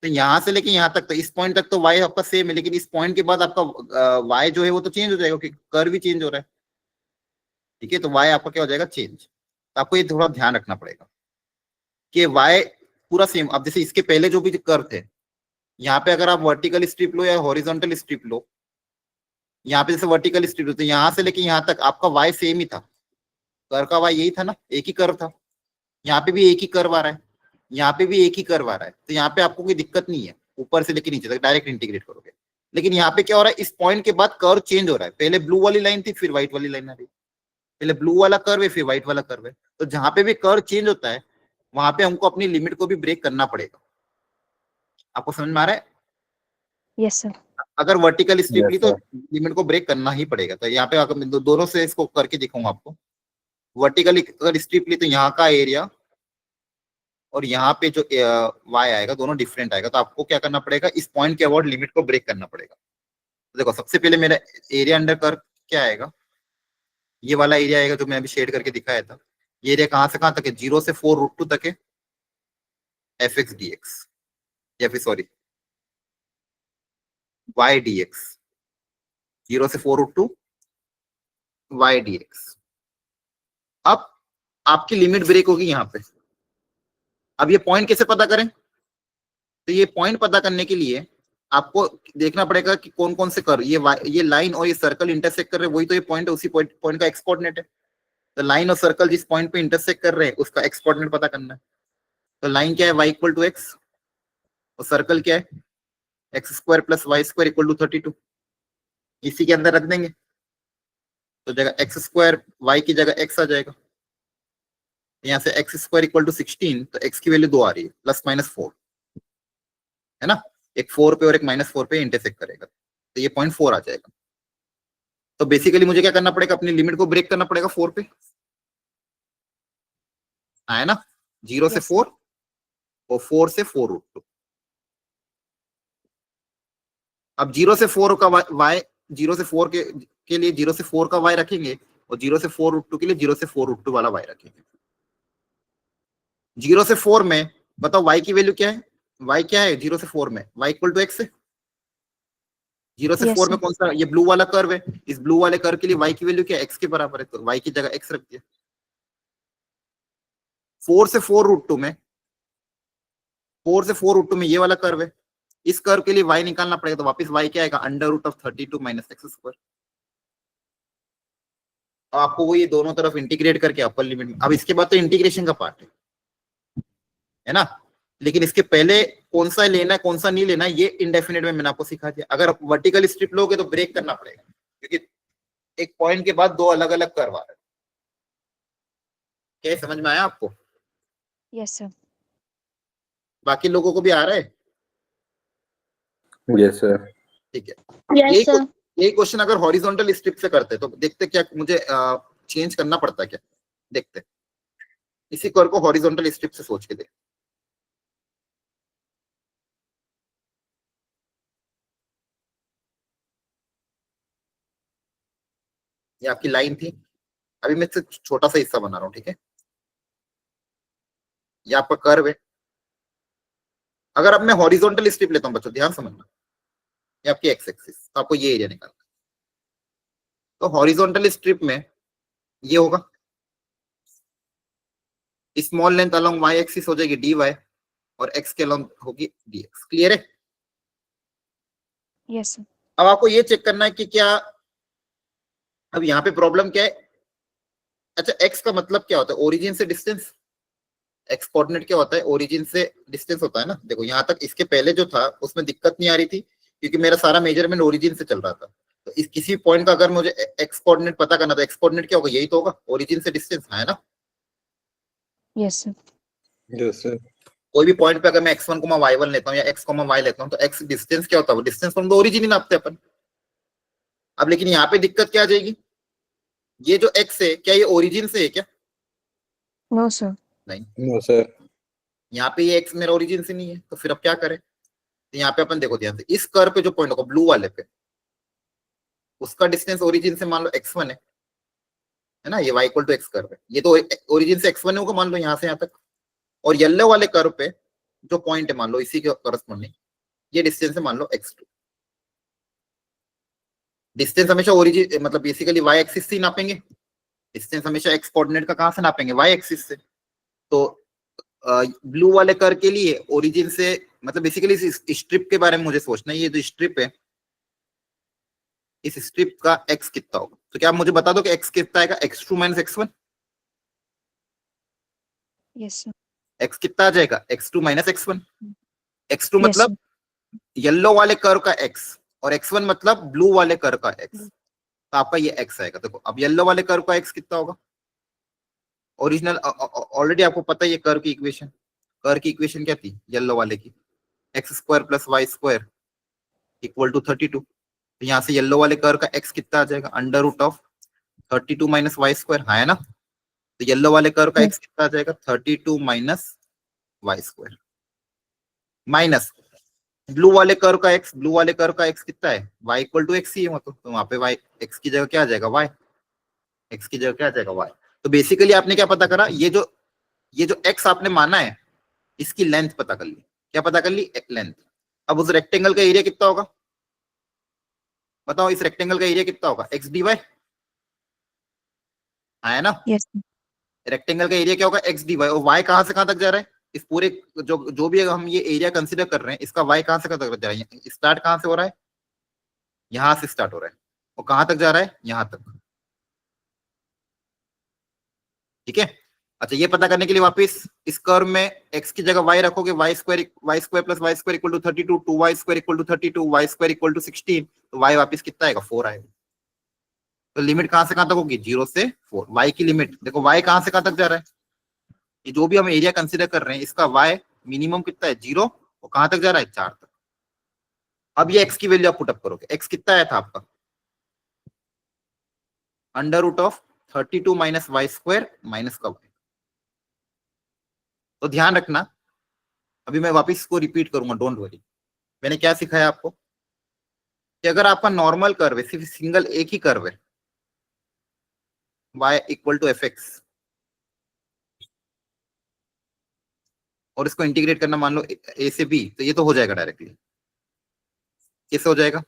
तो यहां से लेके यहां तक, तो इस पॉइंट तक तो y आपका सेम है, लेकिन इस पॉइंट के बाद आपका y जो है वो तो चेंज हो जाएगा, क्योंकि कर्व भी चेंज हो रहा है। ठीक है, तो y आपका क्या हो जाएगा, चेंज। तो आपको ये थोड़ा ध्यान रखना पड़ेगा कि y पूरा सेम। अब जैसे इसके पहले जो भी कर्व थे, यहाँ पे अगर आप वर्टिकल स्ट्रिप लो या हॉरिजॉन्टल स्ट्रिप लो, यहाँ पे जैसे वर्टिकल स्ट्रिप लो तो यहाँ से लेके यहाँ तक आपका y सेम ही था, कर्व का y यही था ना, एक ही कर्व था। यहाँ पे भी एक ही कर्व आ रहा है, यहाँ पे भी एक ही कर्व आ रहा है, तो यहाँ पे आपको कोई दिक्कत नहीं है, ऊपर से लेके नीचे तक डायरेक्ट इंटीग्रेट करोगे। लेकिन यहाँ पे क्या हो रहा है, इस पॉइंट के बाद कर्व चेंज हो रहा है, पहले ब्लू वाली लाइन थी फिर व्हाइट वाली लाइन आ रही, पहले ब्लू वाला कर्व है फिर व्हाइट वाला कर्व है। तो जहां पे भी कर्व चेंज होता है वहां पे हमको अपनी लिमिट को भी ब्रेक करना पड़ेगा। आपको समझ में आ रहा है? Yes, sir. अगर वर्टिकल स्ट्रिप ली तो लिमिट को ब्रेक करना ही पड़ेगा। तो यहाँ पे अगर दोनों से इसको करके दिखाऊंगा आपको। वर्टिकल अगर स्ट्रिप ली तो यहाँ का एरिया और यहाँ पे जो y आएगा दोनों डिफरेंट आएगा, तो आपको क्या करना पड़ेगा, इस पॉइंट के अबाउट लिमिट को ब्रेक करना पड़ेगा। तो देखो सबसे पहले मेरा एरिया अंडर कर्व क्या आएगा, ये वाला एरिया आएगा जो मैं अभी शेड करके दिखाया था। ये एरिया कहां से कहां तक है, 0 से 4√2 तक है एफ एक्स डी एक्स, या फिर सॉरी वाई डी एक्स, 0 से 4√2 वाई डी एक्स। अब आपकी लिमिट ब्रेक होगी यहाँ पे। अब ये पॉइंट कैसे पता करें, तो ये पॉइंट पता करने के लिए आपको देखना पड़ेगा कि कौन कौन से कर्व, ये लाइन और ये सर्कल इंटरसेक्ट कर रहे हैं, वही तो ये पॉइंट है, उसी पॉइंट का एक्स कोऑर्डिनेट है। तो लाइन और सर्कल जिस पॉइंट पे इंटरसेक्ट कर रहे हैं उसका एक्स कोऑर्डिनेट पता करना है। तो लाइन क्या है, y इक्वल टू एक्स, और सर्कल क्या है, x² plus y² equal to 32। इसी के अंदर रख देंगे तो जगह x² y की जगह x आ जाएगा। यहाँ से x² इक्वल टू 16, तो x की वैल्यू 2 आ रही है, प्लस माइनस 4 है ना, एक 4 पे और एक -4 पे इंटरसेक्ट करेगा, तो ये पॉइंट 4 आ जाएगा। तो बेसिकली मुझे क्या करना पड़ेगा, अपनी लिमिट को ब्रेक करना पड़ेगा 4 पे, आया ना, 0 से 4 और 4 से 4√2। अब 0 से 4 का y 0 से 4 के के लिए 0 से 4 का y रखेंगे और 0 से 4 रूट 2 के लिए 0 से 4 रूट 2 वाला y रखेंगे। 0 से 4 में बताओ y की वैल्यू क्या है? y क्या है 0 से 4 में? y इक्वल टू x है। 0 से Yes, 4 में sir. कौन सा? ये ब्लू वाला कर्व है। इस ब्लू वाले कर्व के लिए y की वैल्यू क्या है? x के बराबर है, तो y की जगह x रख दिया। 4 से 4 रूट 2 में, 4 से 4 रूट 2 में ये वाला कर्व है। इस कर्व के लिए y निकालना पड़ेगा, तो वापस y क्या आएगा? Under root of 32 minus x square. आपको वो ये दोनों तरफ इंटीग्रेट करके अपर लिमिट में, अब इसके बाद तो इंटीग्रेशन का पार्ट है ना, लेकिन इसके पहले कौन सा लेना है कौन सा नहीं लेना है ये इंडेफिनेट में मैंने आपको सिखा दिया। अगर वर्टिकल स्ट्रिप लोगे तो ब्रेक करना पड़ेगा, क्योंकि एक पॉइंट के बाद दो अलग अलग कर्व आ रहे हैं। क्या समझ में आया आपको? Yes, sir. बाकी लोगों को भी आ रहा है? Yes sir. ठीक है। Yes, sir. यही क्वेश्चन अगर हॉरिजॉन्टल स्ट्रिप से करते तो देखते क्या मुझे चेंज करना पड़ता है क्या, देखते इसी कर्व को हॉरिजॉन्टल स्ट्रिप से सोच के दे। ये आपकी लाइन थी, अभी मैं इससे छोटा सा हिस्सा बना रहा हूँ, ठीक है। ये आपका कर्व है। अगर अब मैं हॉरिजॉन्टल स्ट्रिप लेता हूँ बच्चों, ध्यान समझना, ये आपकी एक्स एक्सिस, तो आपको ये एरिया निकालना। तो हॉरिजॉन्टल स्ट्रिप में ये होगा, small length along y axis हो जाएगी dy और x के अलोंग होगी dx। क्लियर है? Yes, sir. अब आपको ये चेक करना है कि क्या अब यहाँ पे प्रॉब्लम क्या है। अच्छा, x का मतलब क्या होता है? ओरिजिन से डिस्टेंस। x कोऑर्डिनेट क्या होता है? ओरिजिन से डिस्टेंस होता है ना। देखो यहाँ तक इसके पहले जो था उसमें दिक्कत नहीं आ रही थी, क्योंकि मेरा सारा मेजरमेंट ओरिजिन से चल रहा था। तो इस किसी पॉइंट का अगर मुझे x कोऑर्डिनेट पता करना था, x कोऑर्डिनेट क्या होगा? यही तो होगा, ओरिजिन से डिस्टेंस, है ना। Yes, sir. Yes sir. कोई भी पॉइंट पे अगर मैं x1, y1 लेता हूँ या x, y लेता हूँ, तो x डिस्टेंस क्या होता है? डिस्टेंस फ्रॉम द ओरिजिन ही नापते हैं अपन। अब लेकिन यहाँ पे दिक्कत क्या आ जाएगी? ये जो x है क्या ये ओरिजिन से है क्या? No, sir. नहीं, नो सर। यहाँ पे ये x मेरा ओरिजिन से नहीं है, तो फिर अब क्या करें? तो यहाँ पे अपन देखो ध्यान से, इस कर्व पे जो पॉइंट होगा ब्लू वाले पे, उसका डिस्टेंस ओरिजिन से मान लो x1 है ना। ये y equal to x curve है, ये तो ओरिजिन से x1 होगा मान लो यहाँ से यहाँ तक। और येलो वाले कर्व पे जो पॉइंट है मान लो इसी के करस्पॉन्डिंग ये डिस्टेंस है मान लो x2। डिस्टेंस हमेशा ओरिजिन मतलब बेसिकली y एक्सिस से नापेंगे। डिस्टेंस हमेशा x कोऑर्डिनेट का कहां से नापेंगे? y एक्सिस से। तो ब्लू वाले कर्व के लिए ओरिजिन से मतलब बेसिकली इस स्ट्रिप के बारे में मुझे सोचना है। ये जो स्ट्रिप है, इस स्ट्रिप का x कितना होगा? तो क्या आप मुझे बता दो कि x कितना आएगा? x2 minus x1। Yes, sir. x कितना आ जाएगा? x2 minus x1। x2 Yes, मतलब येलो वाले कर्व का x और x1 मतलब ब्लू वाले कर्व का x। तो आपका ये x आएगा। देखो अब येलो वाले कर्व का x कितना होगा? ओरिजिनल ऑलरेडी आपको पता है ये कर्व की इक्वेशन। कर्व की इक्वेशन क्या थी येलो वाले की? X square plus Y square equal to 32। तो यहाँ से येलो वाले कर्व का x कितना आ जाएगा? Under root of 32 minus y square, है ना। तो येलो वाले कर्व का x कितना आ जाएगा? 32 minus y square minus blue वाले कर्व का x। ब्लू वाले कर्व का x कितना है? y इक्वल टू एक्स ही है, मतलब तो वहां पे y x की जगह क्या आ जाएगा? y। x की जगह क्या आ जाएगा? y। तो बेसिकली आपने क्या पता करा? ये जो x आपने माना है इसकी लेंथ पता कर ली। क्या पता कर ली? लेंथ। अब उस रेक्टेंगल का एरिया कितना होगा बताओ? इस रेक्टेंगल का एरिया कितना होगा? एक्स डी वाई, है ना। yes, sir. रेक्टेंगल का एरिया क्या होगा? X d y. और वाई कहां से कहां तक जा रहा है? इस पूरे जो भी हम ये एरिया कंसिडर कर रहे हैं इसका वाई कहां से कहां तक जा रहा है? स्टार्ट कहां से हो रहा है? यहां से स्टार्ट हो रहा है और कहां तक जा रहा है? यहां तक। ठीक है। अच्छा, ये पता करने के लिए वापस इस कर्व में x की जगह y रखोगे, y square plus Y square equal to 32, 2y square equal to 32, y square equal to 16। तो y वापस कितना आएगा? 4 आएगा। तो लिमिट कहां से कहां तक होगी? 0 से 4। y की लिमिट देखो, y कहां से कहां तक जा रहा है? ये जो भी हम एरिया कंसिडर कर रहे हैं इसका y मिनिमम कितना है? 0। और कहां तक जा रहा है? 4 तक। अब ये x की वैल्यू आप पुटअप करोगे, x कितना आया था आपका? Under root of 32 minus y square minus का y। तो ध्यान रखना, अभी मैं वापस इसको रिपीट करूंगा, डोंट वरी। मैंने क्या सिखाया आपको? कि अगर आपका नॉर्मल कर्व है, सिर्फ सिंगल एक ही कर्व है, y equal to f x, और इसको इंटीग्रेट करना मान लो a से b, तो ये तो हो जाएगा डायरेक्टली। कैसे हो जाएगा?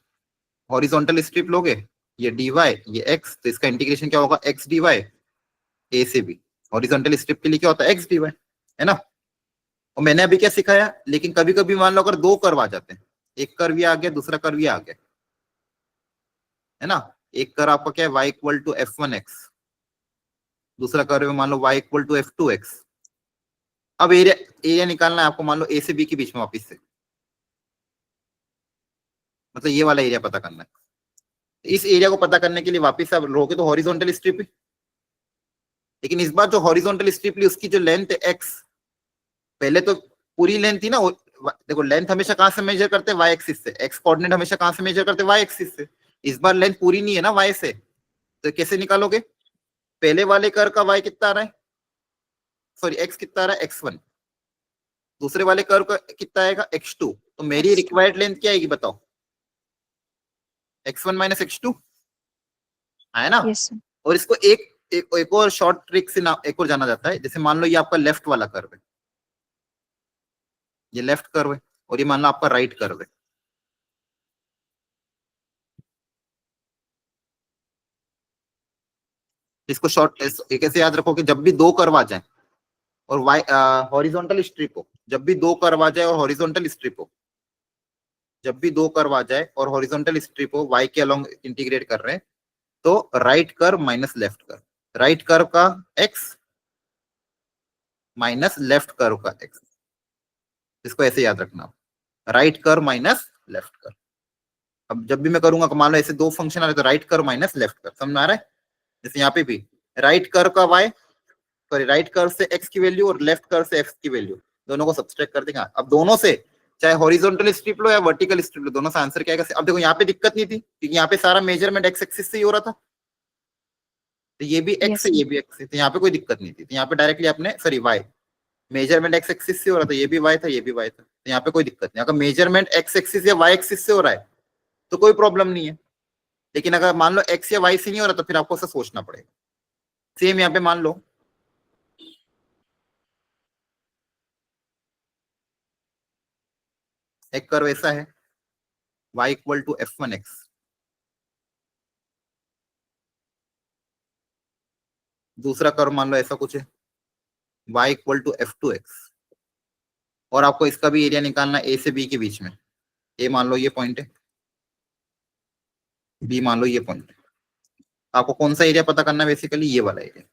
हॉरिजॉन्टल स्ट्रिप लोगे, ये dy ये x, तो इसका इंटीग्रेशन क्या होगा? x dy a से b। हॉरिजॉन्टल स्ट्रिप के लिए क्या होता है? x dy, है ना। और मैंने अभी क्या सिखाया, लेकिन कभी कभी मान लो अगर दो कर्व आ जाते हैं, एक कर्व ये आ गया, दूसरा कर्व ये आ गया, है ना। एक कर्व आपका क्या है? y इक्वल टू f1x, दूसरा कर्व मान लो y इक्वल टू f2x। अब एरिया एरिया निकालना है आपको, मान लो a से b के बीच में वापिस से, मतलब ये वाला एरिया पता करना है। इस एरिया को पता करने के लिए वापिस आप लोगे तो हॉरिजॉन्टल स्ट्रिप, लेकिन इस बार जो हॉरिजॉन्टल स्ट्रिप ली उसकी जो लेंथ है x, पहले तो पूरी लेंथ थी ना। देखो लेंथ हमेशा कहां से मेजर करते हैं? y एक्सिस से। x कोऑर्डिनेट हमेशा कहां से मेजर करते हैं? y एक्सिस से। इस बार लेंथ पूरी नहीं है ना y से, तो कैसे निकालोगे? पहले वाले कर्व का y कितना आ रहा है, सॉरी x कितना आ रहा है? x1। दूसरे वाले कर्व का कितना आएगा? x2। तो मेरी रिक्वायर्ड लेंथ क्या आएगी बताओ? x1 माइनस x2 है ना। Yes, sir. और इसको एक और शॉर्ट ट्रिक से एक और जाना जाता है। जैसे मान लो ये आपका लेफ्ट वाला कर्व है, ये लेफ्ट कर्व है, और ये मान लो आपका राइट कर्व है। इसको शॉर्ट कैसे याद रखो कि जब भी दो कर्व आ जाए और वाई हॉरिजॉन्टल स्ट्रिप हो, जब भी दो कर्व आ जाए और हॉरिजॉन्टल स्ट्रिप हो, जब भी दो कर्व आ जाए और हॉरिजॉन्टल स्ट्रिप हो, वाई के अलोंग इंटीग्रेट कर रहे हैं, तो right curve minus left curve, right curve का एक्स माइनस लेफ्ट कर्व का एक्स, इसको ऐसे याद रखना, right curve minus left curve. अब जब भी मैं करूंगा, मान लो ऐसे दो फंक्शन आ रहे तो right curve minus left curve, समझ में आ रहा है? जैसे यहाँ पे भी राइट कर्व का वाई, सॉरी राइट कर्व से एक्स की वैल्यू और लेफ्ट कर्व से एक्स की वैल्यू, दोनों को सब्सट्रैक्ट कर देंगे। अब दोनों से चाहे हॉरिजॉन्टल स्ट्रिप लो या वर्टिकल स्ट्रिप लो, दोनों से आंसर क्या आएगा? अब देखो यहाँ पे दिक्कत नहीं थी क्योंकि यहाँ पे सारा मेजरमेंट एक्स एक्सिस से ही हो रहा था, तो ये भी एक्स Yes, है sir. ये भी एक्स है, तो यहाँ पे कोई दिक्कत नहीं थी। तो यहाँ पे डायरेक्टली आपने, sorry y, measurement x axis से हो रहा था, ये भी वाई था ये भी वाई था, तो यहाँ पे कोई दिक्कत नहीं। अगर मेजरमेंट एक्स एक्सिस या वाई एक्सिस से हो रहा है तो कोई प्रॉब्लम नहीं है, लेकिन अगर मान लो एक्स या वाई से नहीं हो रहा तो फिर आपको ऐसा सोचना पड़ेगा। सेम यहाँ पे मान लो एक कर्व ऐसा है, y इक्वल टू f1x, दूसरा कर्व मान लो ऐसा कुछ है, y इक्वल टू f2x, और आपको इसका भी एरिया निकालना a से b के बीच में। a मान लो ये पॉइंट है, b मान लो ये पॉइंट है। आपको कौन सा एरिया पता करना है? बेसिकली ये वाला एरिया।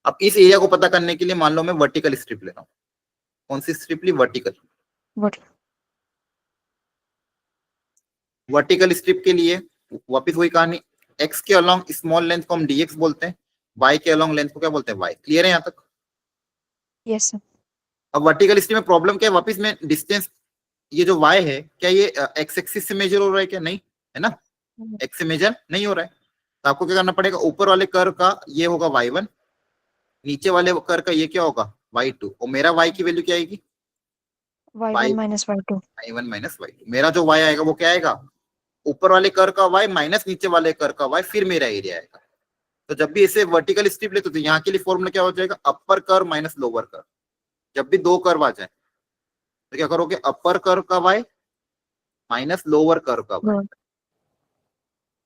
अब इस एरिया को पता करने के लिए मान लो मैं वर्टिकल स्ट्रिप ले रहा हूँ। कौन सी स्ट्रिप ली? वर्टिकल। What? वर्टिकल स्ट्रिप के लिए वापस वही कहानी, x के अलोंग स्मॉल लेंथ को हम dx बोलते हैं, y के अलोंग लेंथ को क्या बोलते हैं? y। क्लियर है यहाँ तक? Yes, sir. अब वर्टिकल स्ट्रिप में प्रॉब्लम क्या है? वापस में डिस्टेंस, ये जो y है क्या ये x एक्सिस से मेजर हो रहा है? क्या नहीं है ना, x से मेजर नहीं हो रहा है। तो आपको क्या करना पड़ेगा? ऊपर वाले कर्व का ये होगा y1, नीचे वाले कर्व का ये क्या होगा? y2, और मेरा y की वैल्यू क्या आएगी? Y1 minus Y2. y1 minus y2। मेरा जो y आएगा वो क्या आएगा? ऊपर वाले कर्व का y माइनस नीचे वाले कर्व का y, फिर मेरा एरिया आएगा। तो जब भी इसे वर्टिकल स्ट्रिप लेते तो यहाँ के लिए फॉर्मूला क्या हो जाएगा? अपर कर्व माइनस लोअर कर्व। जब भी दो कर्व आ जाए तो क्या करोगे? अपर कर्व का y माइनस लोअर कर्व का y, No.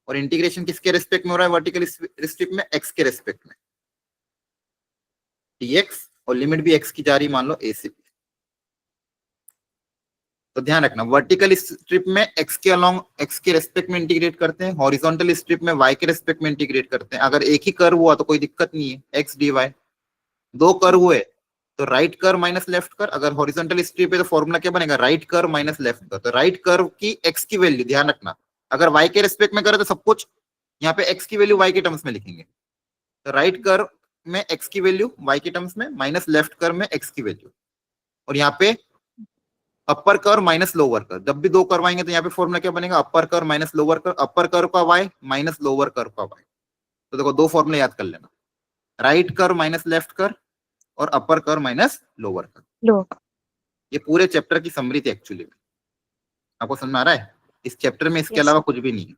और इंटीग्रेशन किसके रेस्पेक्ट में हो रहा है? वर्टिकल स्ट्रिप में x के रेस्पेक्ट में, dx, और लिमिट भी x की जा रही मान लो a से b। तो ध्यान रखना, वर्टिकल स्ट्रिप में x के अलोंग x के रेस्पेक्ट में इंटीग्रेट करते हैं, हॉरिजॉन्टल स्ट्रिप में y के रेस्पेक्ट में इंटीग्रेट करते हैं। अगर एक ही कर्व हुआ तो कोई दिक्कत नहीं है, x dy। दो कर्व हुए तो right curve minus left curve. अगर हॉरिजॉन्टल स्ट्रिप है तो फॉर्मूला क्या बनेगा? Right curve minus left curve. तो राइट कर्व की x की वैल्यू ध्यान रखना, अगर y के रेस्पेक्ट में करे तो सब कुछ यहाँ पे x की वैल्यू y के टर्म्स में लिखेंगे। तो राइट कर्व में x की वैल्यू y के टर्म्स में, माइनस लेफ्ट कर्व में x की वैल्यू, और यहाँ पे अपर कर्व माइनस लोअर कर्व। जब भी दो कर्व आएंगे तो यहाँ पे फॉर्मूला क्या बनेगा? Upper curve minus lower curve, upper curve का y माइनस लोअर कर्व का y। तो देखो दो फॉर्मूला याद कर लेना, right curve minus left curve और upper curve minus lower curve. Lower. ये पूरे चैप्टर की समरी थी एक्चुअली में। आपको समझ में आ रहा है? इस चैप्टर में इसके Yes, अलावा sir. कुछ भी नहीं है।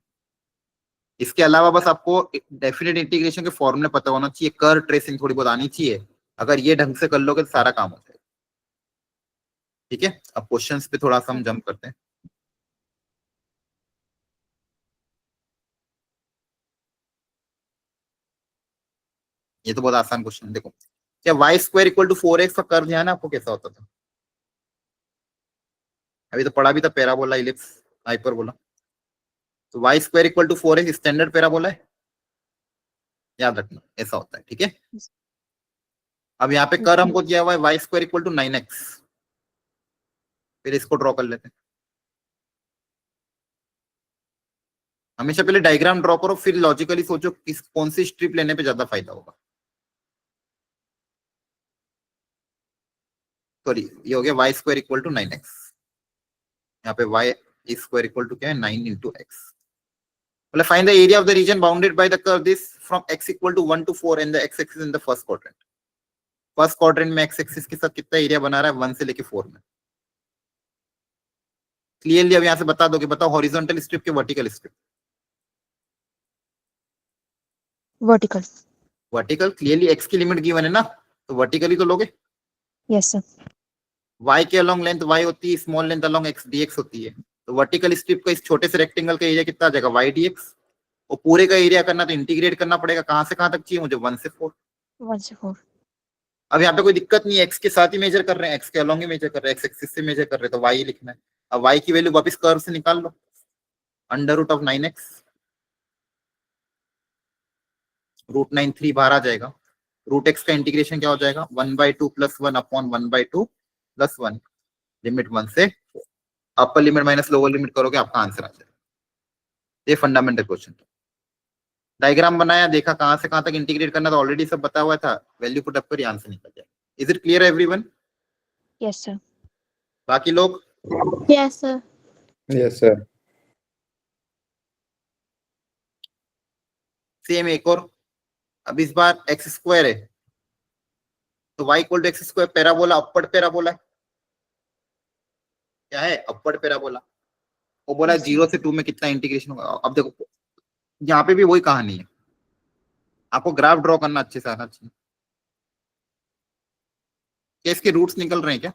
इसके अलावा बस आपको डेफिनेट इंटीग्रेशन के फॉर्मूले पता होना चाहिए, कर्व ट्रेसिंग थोड़ी बहुत आनी चाहिए। अगर ये ढंग से कर लोगे तो सारा काम हो जाएगा। ठीक है, अब क्वेश्चंस पे थोड़ा सा हम जंप करते हैं। ये तो बहुत आसान क्वेश्चन है। देखो, क्या Y square equal to 4x का कर्व ध्यान है आपको कैसा होता था? अभी तो पढ़ा भी था, पैराबोला, इलिप्स, हाइपरबोला। तो y square equal to 4x standard parabola है, याद रखना ऐसा होता है। ठीक है, अब यहाँ पे कर्व हमको दिया हुआ है Y square equal to 9x। फिर इसको ड्रॉ कर लेते हैं। हमेशा पहले डायग्राम ड्रॉ करो, फिर लॉजिकली सोचो किस कौन सी स्ट्रिप लेने पे ज्यादा फायदा होगा। सॉरी, ये हो गया Y square equal to 9x। यहाँ पे वाई स्क्वायर इक्वल टू क्या है, 9 इंटू एक्स। मतलब find the area of the region bounded by the curve this from x equal to 1 to 4 and the x axis in the first quadrant. First quadrant में x axis के साथ कितना area बना रहा है 1 से लेके 4 में। क्लियरली अब यहाँ से बता दोगे, बताओ हॉरिजॉन्टल स्ट्रिप के vertical strip? Vertical. Vertical, clearly x की लिमिट गिवन है ना, तो वर्टिकली तो लोगे। Yes, sir. y के अलोंग लेंथ y होती है, small length along x dx होती है। तो वर्टिकल स्ट्रिप का इस छोटे से रेक्टेंगल का एरिया कितना आ जाएगा, y dx। और पूरे का एरिया करना तो इंटीग्रेट करना पड़ेगा, कहां से कहां तक चाहिए मुझे, 1 से 4। 1 से 4. अब यहाँ पे कोई दिक्कत नहीं है, x के साथ ही मेजर कर रहे हैं, x के अलोंग ही मेजर कर रहे हैं, x एक्सिस से मेजर कर रहे हैं, तो y लिखना है। अब y की वैल्यू वापस कर्व से निकाल लो, under root of 9x, root 9 3 बाहर आ जाएगा। रूट एक्स का इंटीग्रेशन क्या हो जाएगा, 1/2 प्लस 1 अपॉन 1/2 प्लस 1, लिमिट 1 से upper limit minus lower limit करोगे आपका आंसर आ जाएगा। ये फंडामेंटल क्वेश्चन। डायग्राम बनाया, देखा कहां से कहां तक इंटीग्रेट करना था, ऑलरेडी सब बता हुआ था, वैल्यू पुट अप कर आंसर निकल जाएगा। Is it clear everyone? Yes, sir. बाकी लोग? Yes, sir. Yes, sir. Same एक और, अब इस बार एक्स स्क्वायर है, तो y equal to x square, parabola, upward parabola है। क्या है, अपवर्ड पैराबोला। वो बोला Yes, sir. 0 से 2 में कितना इंटीग्रेशन होगा। अब देखो यहाँ पे भी वही कहानी है, आपको ग्राफ ड्रॉ करना अच्छे से आना चाहिए। क्या इसके रूट्स निकल रहे हैं क्या?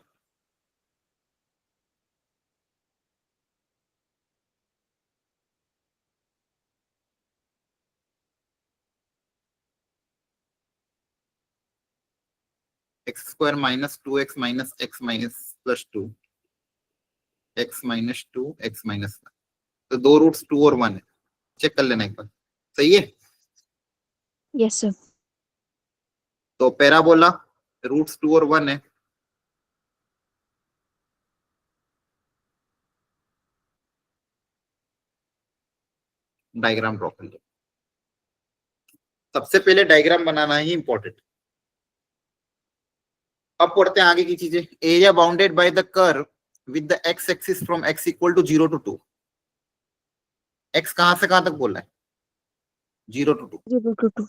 X square minus 2x minus x minus plus 2, x minus 2 x minus, तो दो रूट्स 2 और 1 है, चेक कर लेना एक बार। सही है, Yes, sir. तो पैराबोला रूट्स 2 और 1 है। डायग्राम ड्रॉ कर लो, सबसे पहले डायग्राम बनाना ही इंपॉर्टेंट। अब पढ़ते हैं आगे की चीजें। Area bounded by the curve with the x axis from x equal to 0 to 2। x कहां से कहां तक बोला है, 0 टू 2। 0 to 2.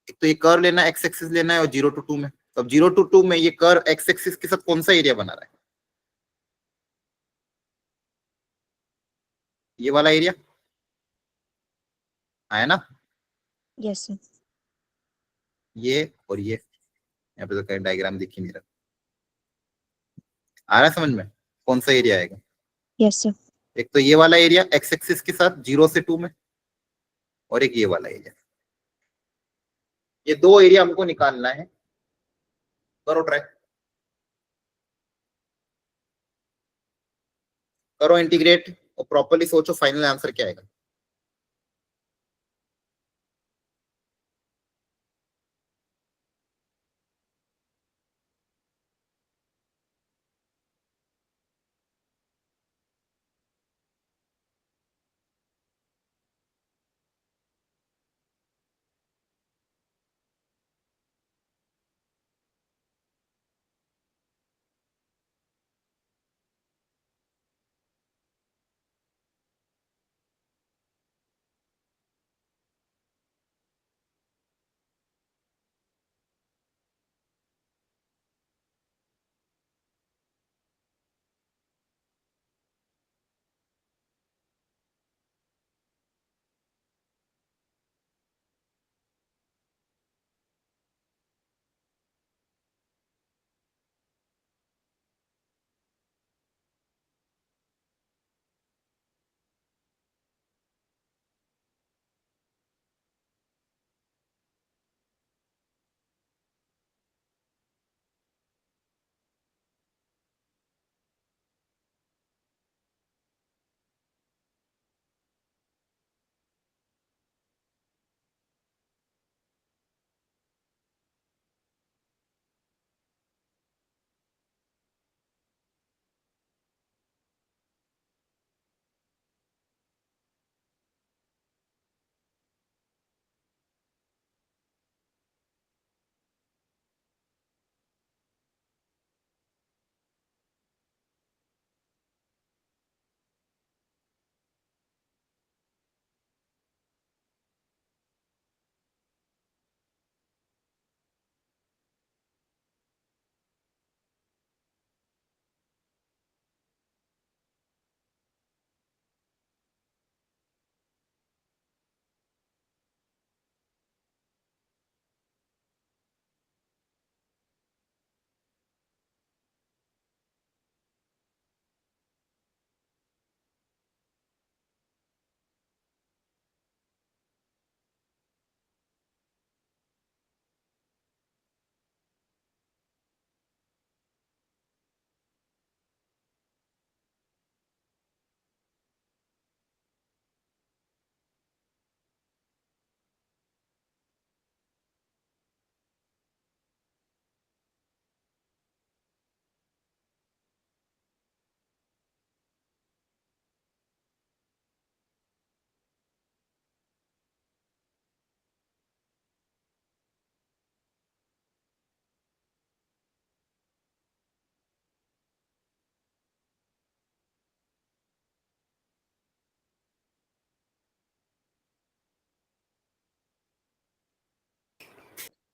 एक तो ये कर्व लेना है, एक्स एक्सिस लेना है, और 0 टू 2 में। तो अब 0 टू 2 में ये कर्व एक्स एक्सिस के साथ कौन सा एरिया बना रहा है, ये वाला एरिया आया ना, Yes, sir. ये और ये। यहाँ पे तो डायग्राम दिख ही नहीं रहा, आ रहा है समझ में कौन सा एरिया आएगा? Yes, sir. एक तो ये वाला एरिया एक्स एक्सिस के साथ 0 से 2 में, और एक ये वाला एरिया। ये दो एरिया हमको निकालना है, करो ट्राई, करो इंटीग्रेट, और प्रॉपर्ली सोचो फाइनल आंसर क्या आएगा।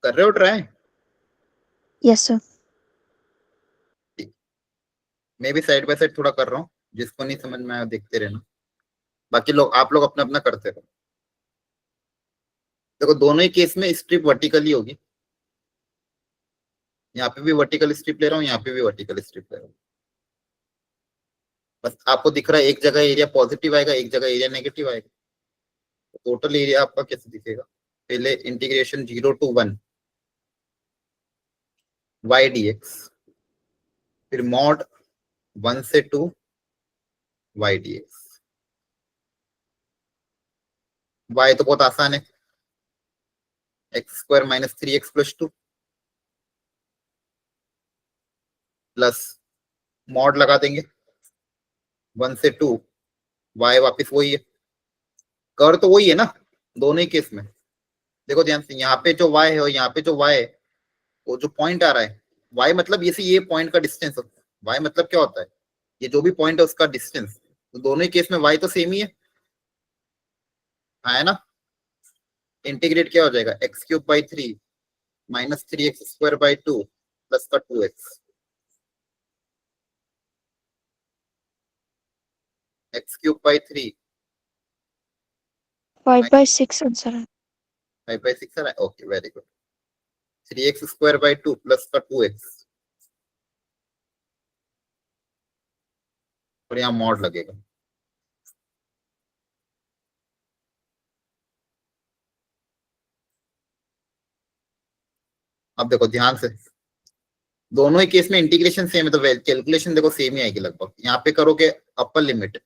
कर रहे हो ट्राई? Yes, sir. मैं भी साइड बाय साइड थोड़ा कर रहा हूँ, जिसको नहीं समझ में आया देखते रहना, बाकी लोग आप लोग अपना अपना करते रहो। देखो दोनों ही केस में स्ट्रिप वर्टिकली होगी, यहाँ पे भी वर्टिकल स्ट्रिप ले रहा हूँ, यहाँ पे भी वर्टिकल स्ट्रिप ले रहा हूँ। बस आपको दिख रहा है एक जगह एरिया पॉजिटिव आएगा, एक जगह एरिया नेगेटिव आएगा। टोटल एरिया आपका कैसे दिखेगा? पहले इंटीग्रेशन 0 to 1 y dx, फिर मॉड 1 से 2 y dx। y तो बहुत आसान है, x square minus 3x plus 2 plus mod लगा देंगे 1 से 2, y वापस वही है, कर तो वही है ना दोनों ही केस में। देखो ध्यान से, यहाँ पे जो y है और यहाँ पे जो y है, वो जो पॉइंट आ रहा है y मतलब ये पॉइंट का डिस्टेंस होता है। y मतलब क्या होता है? ये जो भी पॉइंट है उसका डिस्टेंस। तो दोनों ही केस में y तो सेम ही है, हाँ है ना। इंटीग्रेट क्या हो जाएगा? x³/3 माइनस 3x²/2 प्लस का 2x, x³/3 5/6 answer. 5/6 है। Okay very good. 3x²/2 plus का 2x, और यहाँ मॉड लगेगा। अब देखो ध्यान से, दोनों ही केस में इंटीग्रेशन सेम है, तो कैलकुलेशन देखो सेम ही आएगी लगभग। यहाँ पे करोगे upper limit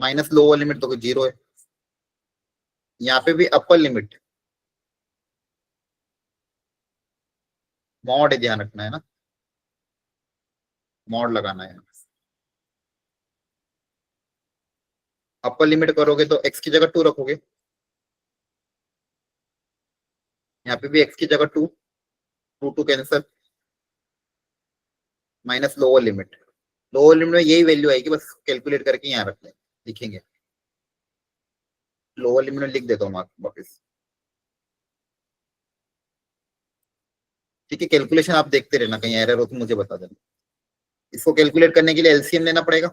minus lower limit तो 0 है, यहाँ पे भी अपर लिमिट मॉड है, ध्यान रखना है ना, मॉड लगाना है। अपर लिमिट करोगे तो x की जगह 2 रखोगे, यहाँ पे भी x की जगह 2, 2 cancel, minus lower limit. Lower limit में यही वैल्यू आएगी, बस कैलकुलेट करके यहाँ रख लें, लिखेंगे। लोअर लिमिट में लिख देता हूँ वापस, ठीक है। कैलकुलेशन आप देखते रहना, कहीं एरर हो तो मुझे बता देना। इसको कैलकुलेट करने के लिए एलसीएम लेना पड़ेगा,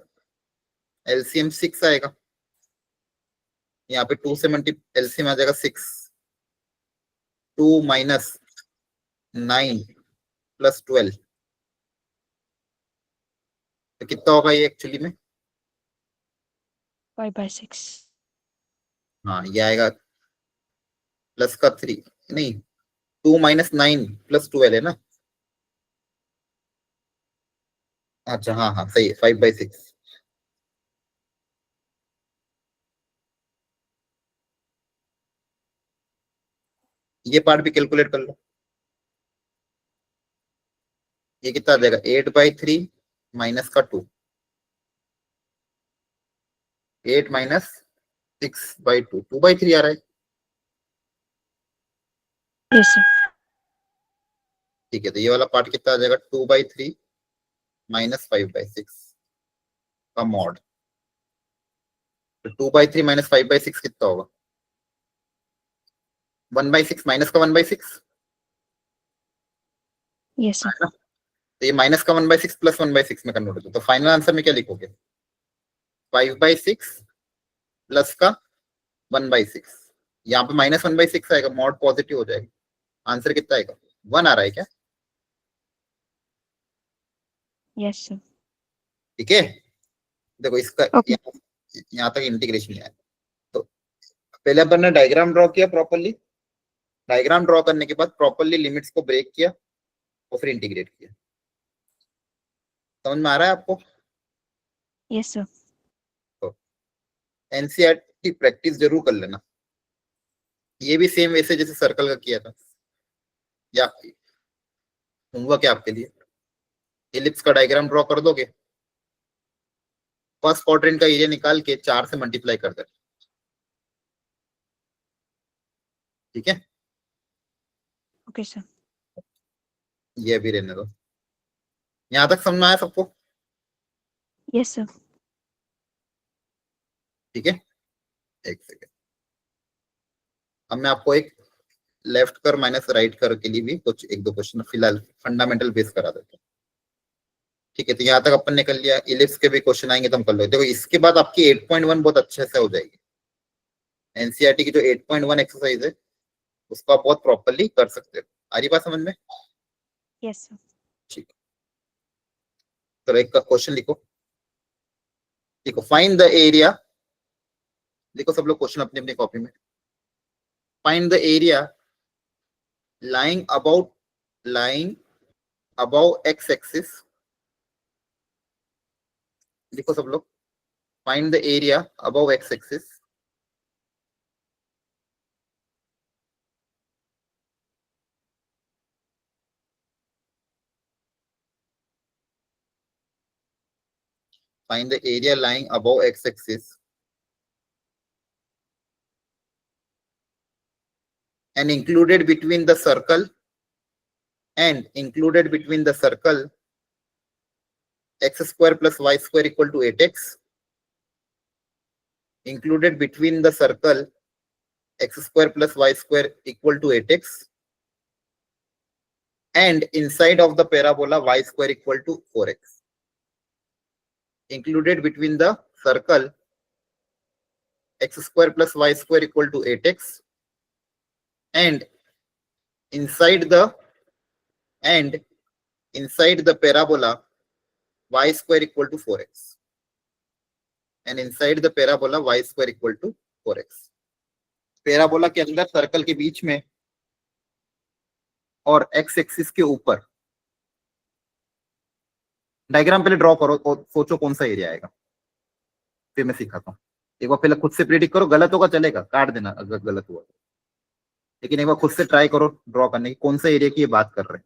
एलसीएम 6 आएगा, यहाँ पे 2 से मल्टी एलसीएम आ जाएगा 6, 2 माइनस 9 प्लस 12, तो कितना होगा ये एक्चुअली में? 5/6. हाँ ये आएगा प्लस का 3, नहीं 2 माइनस 9 प्लस 12 है ना। अच्छा हाँ हाँ सही है, 5/6। ये पार्ट भी कैलकुलेट कर लो, ये कितना आ जाएगा? 8/3 माइनस का 2, 8 माइनस 6/2, 2/3 आ रहा है, Yes, sir. ठीक है। तो ये वाला पार्ट कितना आ जाएगा? 2/3 माइनस 5/6 का मॉड, तो 2/3 माइनस 5/6 कितना होगा? 1/6 माइनस का 1/6 Yes, sir. है ना। तो ये माइनस का 1/6 प्लस 1/6 में कन्वर्ट होता है, तो फाइनल आंसर में क्या लिखोगे? 5/6 प्लस का 1/6, यहाँ पे माइनस 1/6 आएगा, मॉड पॉजिटिव हो जाएगा। आंसर कितना आएगा? 1 आ रहा है क्या? Yes, sir. ठीक है। देखो इसका Okay. यहाँ तक इंटीग्रेशन है। तो पहले अपन ने डायग्राम ड्रॉ किया प्रॉपरली, डायग्राम ड्रॉ करने के बाद प्रॉपरली लिमिट्स को ब्रेक किया और फिर इंटीग्रेट किया। समझ में आ रहा है आपको? Yes, sir. तो एनसीईआरटी की प्रैक्टिस जरूर कर लेना, ये भी सेम वैसे जैसे सर्कल का किया था, या होमवर्क है आपके लिए। एलिप्स का डायग्राम ड्रॉ कर दोगे, फर्स्ट क्वाड्रेंट का एरिया निकाल के 4 से मल्टीप्लाई कर देना, ठीक है। Okay, sir. ये भी रहने दो। यहाँ तक समझ में आया सबको? Yes, sir. ठीक है। एक सेकेंड, अब मैं आपको एक लेफ्ट कर माइनस राइट कर के लिए भी कुछ एक दो क्वेश्चन फिलहाल फंडामेंटल बेस करा देते हैं। ठीक है, तो यहाँ तक अपन ने कर लिया, इलिप्स के भी क्वेश्चन आएंगे तो हम कर लो। देखो इसके बाद आपकी 8.1 बहुत अच्छे से हो जाएगी। एनसीईआरटी की जो 8.1 एक्सरसाइज है उसको आप बहुत प्रॉपरली कर सकते हो। आ रही बात समझ में? Yes, sir. ठीक है, तो एक क्वेश्चन लिखो, फाइंड द एरिया। लिखो सब लोग क्वेश्चन अपनी अपनी कॉपी में। Find the area lying above x axis। लिखो सब लोग, find the area above x axis find the area lying above x axis and included between the circle x square plus y square equal to 8x, included between the circle x square plus y square equal to 8x, and inside of the parabola y square equal to 4x, included between the circle x square plus y square equal to 8x, and inside the parabola y square equal to 4x, and inside the parabola y square equal to 4x। Parabola के अंदर circle के बीच में और x axis के ऊपर, diagram पहले draw करो और सोचो कौन सा एरिया आएगा, फिर मैं सिखाता हूँ। एक बार पहले खुद से प्रेडिक्ट करो, गलत होगा चलेगा, काट देना अगर गलत हुआ, लेकिन एक बार खुद से ट्राई करो ड्रॉ करने की कौन सा एरिया की ये बात कर रहे हैं।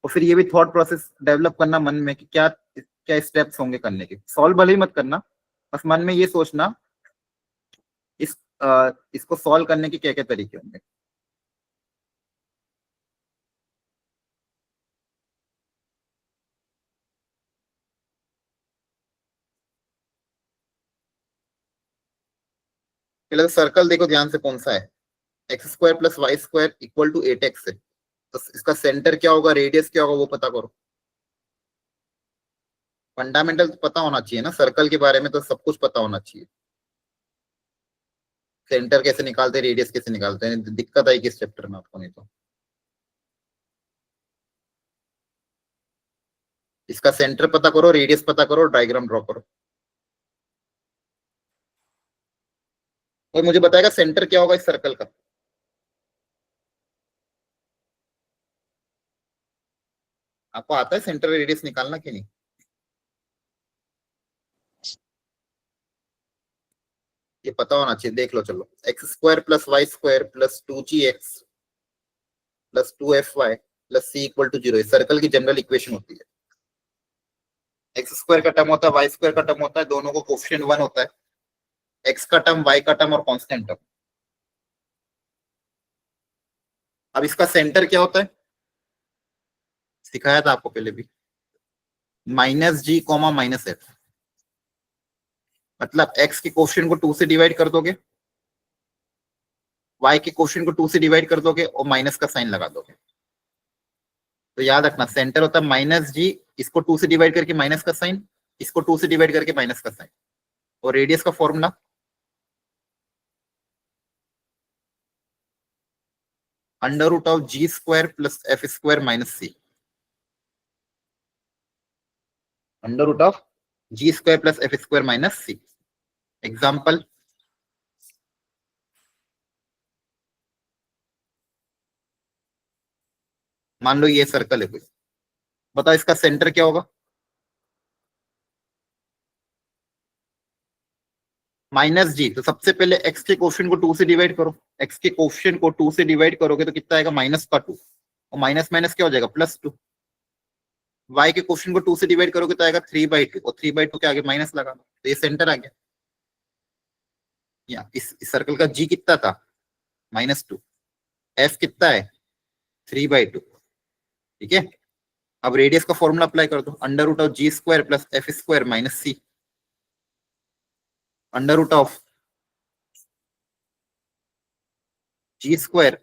और फिर ये भी थॉट प्रोसेस डेवलप करना मन में कि क्या क्या स्टेप्स होंगे करने के। सॉल्व भले ही मत करना, बस मन में ये सोचना इसको सॉल्व करने के क्या क्या तरीके होंगे। पहले तो सर्कल देखो ध्यान से कौन सा है, x square plus Y square equal to 8x है, तो इसका सेंटर क्या होगा, रेडियस क्या होगा वो पता करो। फंडामेंटल तो पता होना चाहिए ना, सर्कल के बारे में तो सब कुछ पता होना चाहिए। सेंटर कैसे निकालते हैं, रेडियस कैसे निकालते हैं, दिक्कत आएगी इस चैप्टर में आपको नहीं तो। इसका सेंटर पता करो, रेडियस पता करो, डायग्राम ड्रॉ करो। और मुझे बताएगा सेंटर क्या होगा इस सर्कल का। आपको आता है सेंटर रेडियस निकालना कि नहीं? ये पता होना चाहिए, देख लो। चलो, x square plus Y square plus 2gx plus 2fy plus c equal to 0 circle की जनरल इक्वेशन होती है। एक्स स्क्वायर का टर्म होता है, वाई स्क्वायर का टर्म होता है, दोनों को कोफिशिएंट 1 होता है। एक्स का टर्म, वाई का टर्म और कांस्टेंट टर्म। अब इसका सेंटर क्या होता है, सिखाया था आपको पहले भी, -g, -f। मतलब x के कोफिशिएंट को 2 से डिवाइड कर दोगे, y के कोफिशिएंट को 2 से डिवाइड कर दोगे और माइनस का साइन लगा दोगे। तो याद रखना सेंटर होता है -g, इसको 2 से डिवाइड करके माइनस का साइन, इसको 2 से डिवाइड करके माइनस का साइन। और रेडियस का formula √g² plus f² minus c। √g² plus f² minus c। Example, मान लो ये सर्कल है कोई, बताओ इसका सेंटर क्या होगा। -g, तो सबसे पहले x के कोफिशिएंट को 2 से डिवाइड करो। x के कोफिशिएंट को 2 से डिवाइड करोगे तो कितना आएगा, -2, और माइनस माइनस क्या हो जाएगा, +2। y के कोफिशिएंट को 2 से डिवाइड करोगे तो आएगा 3/2, और 3/2 के आगे माइनस लगा दो, तो ये सेंटर आ गया। या इस सर्कल का g कितना था, -2, f कितना है, 3/2। ठीक है, अब रेडियस का फॉर्मूला अप्लाई कर दो, √g² plus f² minus c। Under root of G square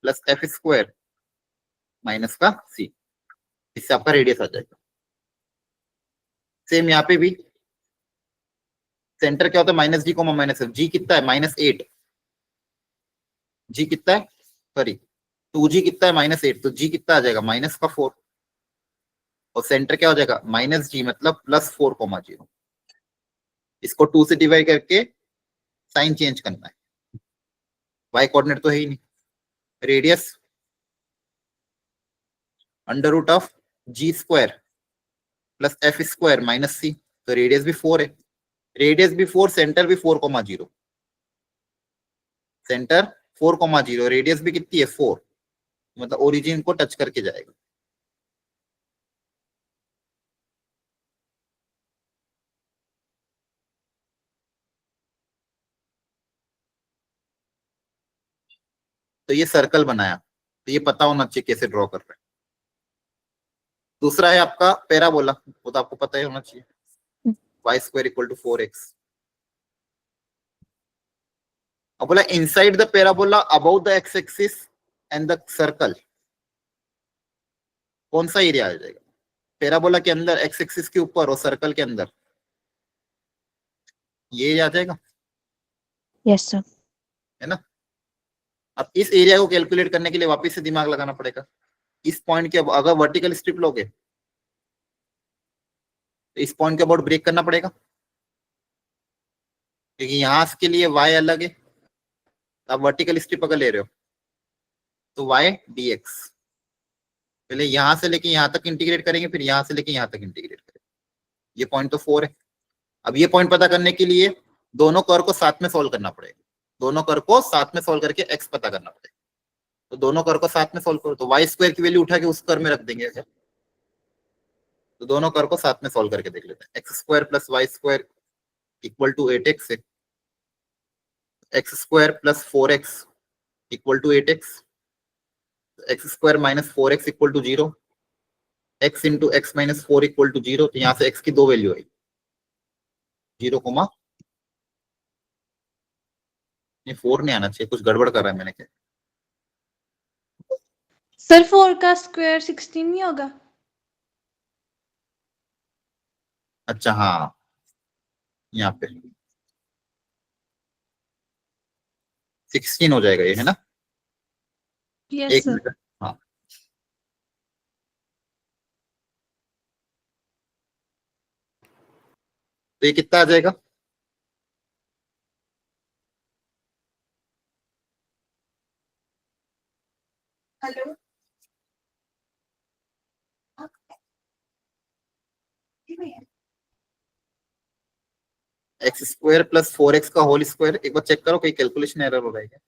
plus F square minus का सी, इससे आपका रेडियस आ जाएगा। सेम यहाँ पे भी सेंटर क्या होता है, माइनस जी कोमा माइनस एफ। जी कितना है, -8। जी कितना है, सॉरी 2g कितना है, -8। तो जी कितना आ जाएगा, -4। और सेंटर क्या हो जाएगा, -g मतलब +4,0। इसको 2 से डिवाइड करके साइन चेंज करना है, y कोऑर्डिनेट तो है ही नहीं। Radius under root of G square plus F square minus C, तो रेडियस भी 4 है। रेडियस भी 4, सेंटर भी 4,0। सेंटर 4,0, रेडियस भी कितनी है, 4, मतलब ओरिजिन को टच करके जाएगा। तो ये सर्कल बनाया, तो ये पता होना चाहिए कैसे ड्रॉ कर रहे हैं। दूसरा है आपका पैराबोला, वो तो आपको पता ही होना चाहिए, y² = 4x। अब बोला inside the parabola about the x axis and the circle, कौन सा एरिया आ जाएगा पैराबोला के अंदर, एक्स एक्सिस के ऊपर और सर्कल के अंदर, ये आ जाएगा, Yes, sir. है ना। अब इस एरिया को कैलकुलेट करने के लिए वापस से दिमाग लगाना पड़ेगा। इस पॉइंट के अगर वर्टिकल स्ट्रिप लोगे तो इस पॉइंट के अबाउट ब्रेक करना पड़ेगा, क्योंकि यहां के लिए y अलग है। आप वर्टिकल स्ट्रिप अगर ले रहे हो तो y dx, पहले यहां से लेके यहां तक इंटीग्रेट करेंगे, फिर यहां से लेके यहां तक इंटीग्रेट करेंगे। ये पॉइंट तो 4 है। अब ये पॉइंट पता करने के लिए दोनों कर्व को साथ में सोल्व करना पड़ेगा, दोनों कर्व को साथ में सोल्व करके x पता करना पड़ेगा। तो दोनों कर्व को साथ में सोल्व करो, तो y² की वैल्यू उठा के उस कर्व में रख देंगे। तो दोनों कर्व को साथ में सोल्व करके देख लेते हैं। x² + y² = 8x है, x² + 4x = 8x, x² - 4x = 0, x × x - 4 = 0। तो यहाँ से x की दो वैल्यू आई, 0, 4 नहीं आना चाहिए, कुछ गड़बड़ कर रहा है मैंने क्या। सर 4 का स्क्वायर 16 नहीं होगा? अच्छा हाँ, यहाँ पे 16 हो जाएगा ये, है ना। यस एक सर। मिनट, हाँ तो ये कितना आ जाएगा, हेलो x² + 4x का होल स्क्वायर। एक बार चेक करो कहीं कैलकुलेशन एरर हो रहा है क्या।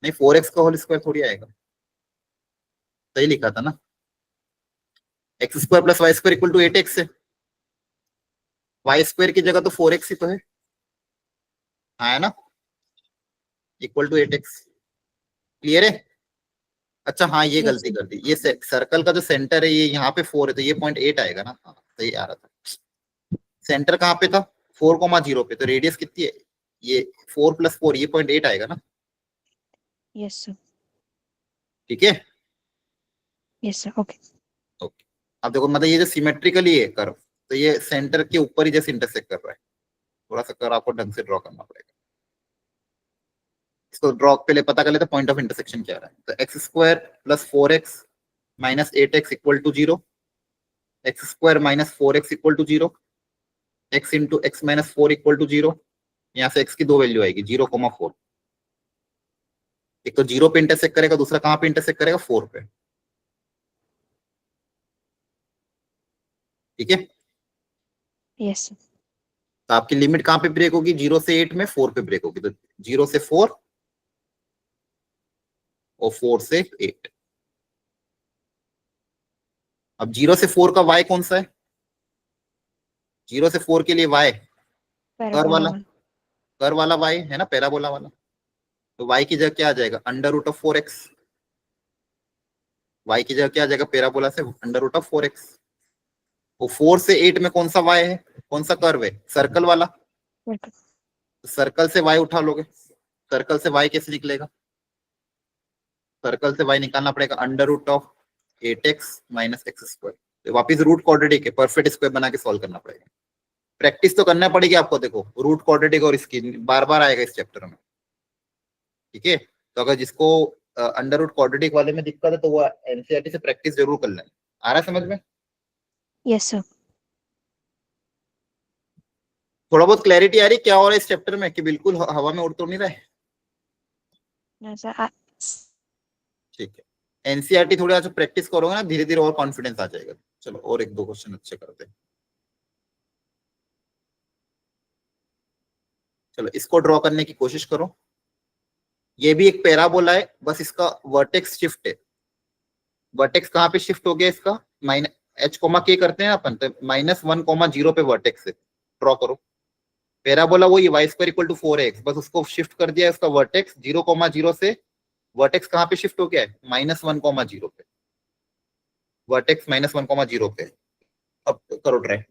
नहीं, 4x का होल स्क्वायर थोड़ी आएगा, सही लिखा था ना। x² + y² = 8x है, y² की जगह तो 4x ही तो है, हाँ है ना, = 8x। क्लियर है। अच्छा हाँ, ये Yes, गलती sir. कर दी, ये सर्कल का जो सेंटर है ये यहाँ पे 4 है, तो ये पॉइंट 8 आएगा ना। हाँ सही आ रहा था। सेंटर कहाँ पे था, 4,0 पे, तो रेडियस कितनी है, ये 4 + 4, ये पॉइंट 8 आएगा ना। Yes, sir. ठीक है, Yes, sir. Okay. ओके। अब देखो मतलब ये जो सिमेट्रिकली है कर्व, तो ये सेंटर के ऊपर ही जैसे इंटरसेक्ट कर रहा है। थोड़ा सा कर्व आपको ढंग से ड्रॉ करना पड़ेगा। इसको ड्रॉ पहले पता कर लेते पॉइंट ऑफ इंटरसेक्शन क्या रहा है। तो x² + 4x - 8x = 0, x² - 4x = 0, x × x - 4 = 0। यहाँ से x की दो वैल्यू आएगी, 0, 4। एक तो 0 पे इंटरसेक्ट करेगा, दूसरा कहाँ पे इंटरसेक्ट करेगा, 4 पे। ठीक है, Yes, sir. तो आपकी लिमिट कहाँ पे ब्रेक होगी, 0 से 8 में 4 पे ब्रेक होगी। तो 0 से 4 और 4 से 8। अब 0 से 4 का y कौन सा है, 0 से 4 के लिए y कर Parabola वाला, one. कर वाला y है ना, पैराबोला वाला। तो y की जगह क्या आ जाएगा, √ 4x। y की जगह क्या आ जाएगा, पैराबोला से √ 4x। वो 4 से 8 में कौन सा y है, कौन सा कर्व है, सर्कल वाला। बिल्कुल। सर्कल से y उठा लोगे, सर्कल से y कैसे निकलेगा? सर्कल से y निकालना पड़ेगा under root of 8x minus x square, तो वापिस रूट क्वाड्रेटिक है, परफेक्ट स्क्वायर बना के सॉल्व करना पड़ेगा। प्रैक्टिस तो करना पड़ेगी आपको, देखो रूट क्वाड्रेटिक और इसकी बार बार आएगा इस चैप्टर में, ठीक है। तो अगर जिसको अंडर रूट क्वाड्रेटिक वाले में दिक्कत है तो वो एनसीईआरटी से प्रैक्टिस जरूर कर लें। आ रहा है समझ में? Yes sir. थोड़ा बहुत क्लैरिटी आ रही क्या हो रहा है इस चैप्टर में, कि बिल्कुल हवा में उड़ तो नहीं रहे? No sir. ठीक है, एनसीईआरटी थोड़ी आज प्रैक्टिस करोगे ना, धीरे धीरे और कॉन्फिडेंस आ जाएगा। चलो और एक दो क्वेश्चन अच्छे करते हैं। चलो इसको ड्रॉ करने की कोशिश करो। ये भी एक पैराबोला है, बस इसका वर्टेक्स शिफ्ट है। वर्टेक्स कहाँ पे शिफ्ट हो गया इसका? माइनस एच कोमा के करते हैं अपन, तो -1,0 पे वर्टेक्स है, ड्रॉ करो। पैराबोला वही Y square equal to 4x, बस उसको शिफ्ट कर दिया इसका वर्टेक्स 0,0 से। वर्टेक्स कहाँ पे शिफ्ट हो गया है? -1,0 पे, वर्टेक्स -1,0 पे। अब करो ट्राई।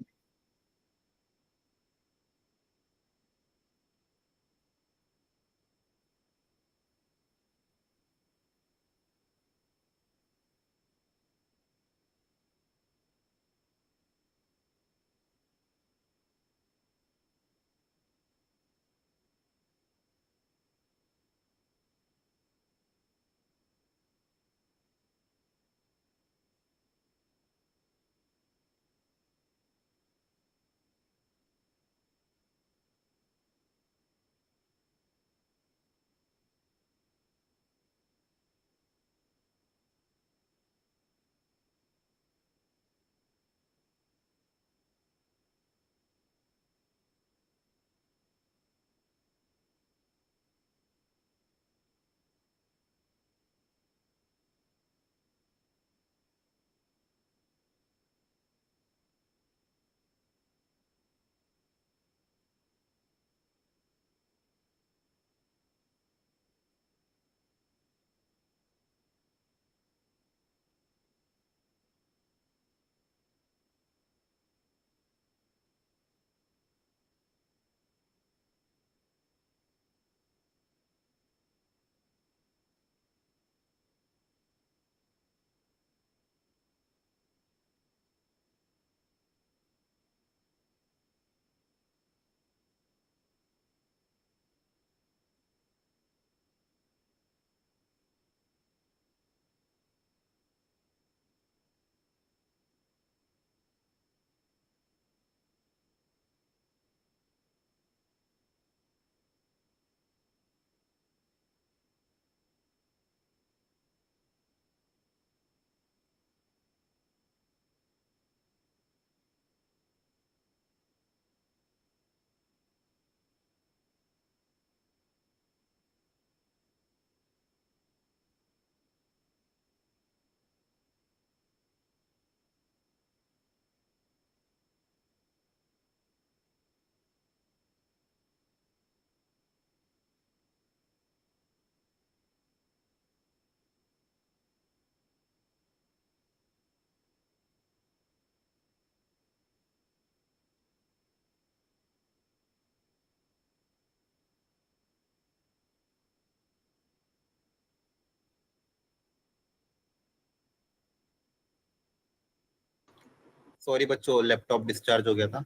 सॉरी बच्चों, लैपटॉप डिस्चार्ज हो गया था।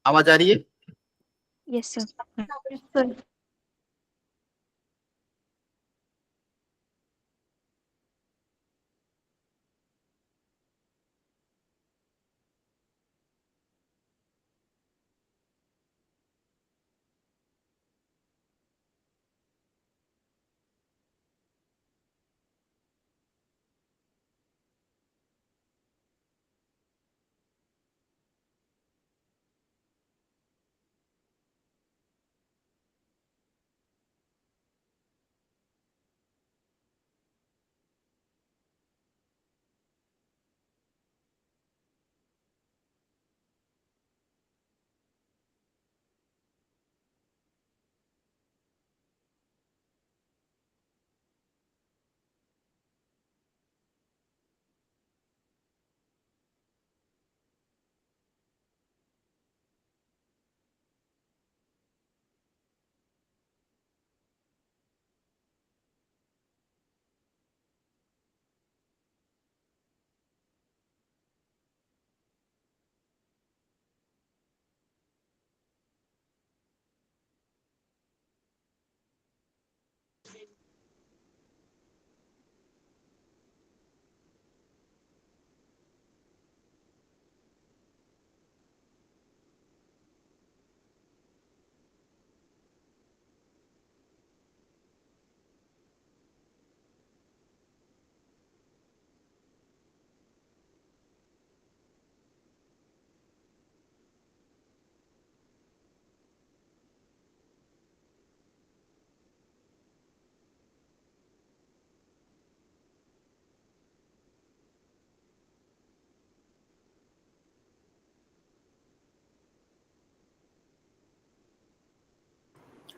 आवाज आ रही है? Yes sir. सर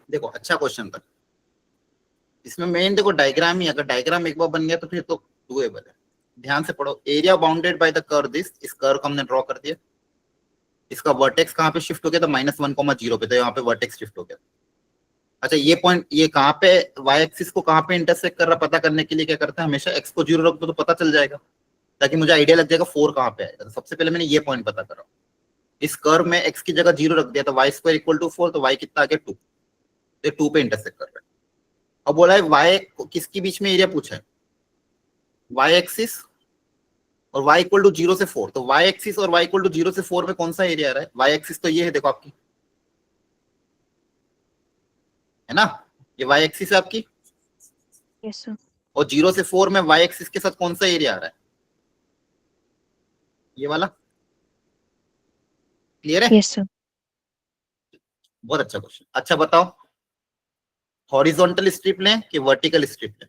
देखो अच्छा क्वेश्चन था, इसमें मेन देखो डायग्राम ही, अगर डायग्राम एक बार बन गया तो फिर तो डूएबल है। ध्यान से पढ़ो, area bounded by the curve this, इस कर्व को हमने ड्रॉ कर दिया, इसका वर्टेक्स कहाँ पे शिफ्ट हो गया था, -1,0 पे, तो यहाँ पे वर्टेक्स शिफ्ट हो गया। अच्छा ये पॉइंट ये कहाँ पे वाई एक्सिस को कहाँ पे इंटरसेक्ट कर रहा पता करने के लिए क्या करते हैं, हमेशा एक्स को 0 रख दो तो पता चल जाएगा, ताकि मुझे आइडिया लग जाएगा 4 कहाँ पे आएगा। तो सबसे पहले मैंने ये पॉइंट पता करा, इस कर्व में एक्स की जगह 0 रख दिया तो y² = 4, तो y कितना आ गया 2, तो 2 पे इंटरसेक्ट कर रहा है। अब बोला है y किसके बीच में एरिया पूछा है, y एक्सिस और y = 0 से 4, तो y एक्सिस और y = 0 से 4 में कौन सा एरिया आ रहा है, y एक्सिस तो ये है देखो आपकी, है ना, ये y एक्सिस है आपकी, Yes, sir. और 0 से 4 में y एक्सिस के साथ कौन सा एरिया आ रहा है, ये वाला। क्लियर है? Yes, sir. बहुत अच्छा क्वेश्चन। अच्छा बताओ, हॉरिजॉन्टल स्ट्रिप लें कि वर्टिकल स्ट्रिप लें?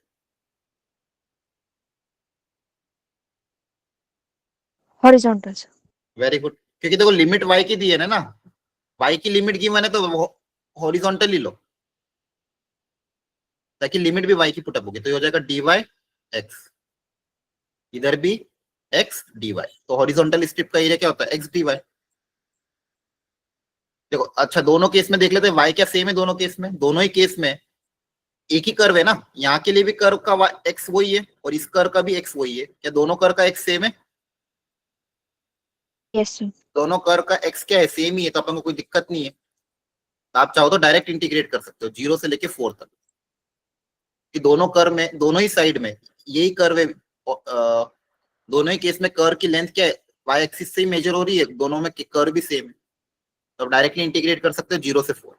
Horizontal, sir. वेरी गुड, क्योंकि देखो लिमिट y की दी है ना, y की लिमिट गिवन है तो हॉरिजॉन्टल ही लो, ताकि लिमिट भी y की पुटअप होगी, तो ये हो जाएगा dy x, इधर भी x dy, तो हॉरिजॉन्टल स्ट्रिप का एरिया क्या होता है, x dy। देखो अच्छा दोनों केस में देख लेते हैं, y क्या सेम है दोनों केस में, दोनों ही केस में एक ही कर्व है ना, यहाँ के लिए भी कर्व का x वही है और इस कर्व का भी x वही है, क्या दोनों कर्व का x सेम है? Yes, sir. दोनों कर्व का x क्या है, सेम ही है, तो अपन को कोई दिक्कत नहीं है, तो आप चाहो तो डायरेक्ट इंटीग्रेट कर सकते हो 0 से लेके 4 तक, कि दोनों कर्व में दोनों ही साइड में यही कर्व है, दोनों ही केस में कर्व की लेंथ क्या है, y एक्सिस से ही मेजर हो रही है, दोनों में कर्व भी सेम है, तो डायरेक्टली इंटीग्रेट कर सकते हो 0 से 4।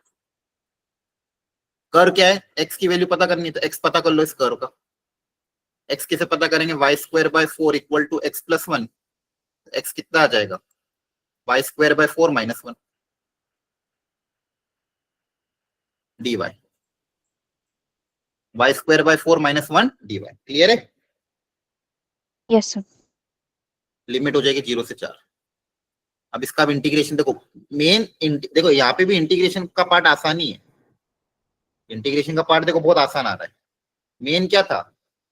कर्व क्या है, x की वैल्यू पता करनी है, तो x पता कर लो इस कर्व का, x कैसे पता करेंगे, y² / 4 = x + 1, x कितना आ जाएगा, y² / 4 - 1 dy, y² / 4 - 1 dy। Clear है? Yes, sir. लिमिट हो जाएगी 0 से 4। अब इसका भी इंटीग्रेशन देखो, देखो यहाँ पे भी इंटीग्रेशन का पार्ट आसान ही है, इंटीग्रेशन का पार्ट देखो बहुत आसान आ रहा है। मेन क्या था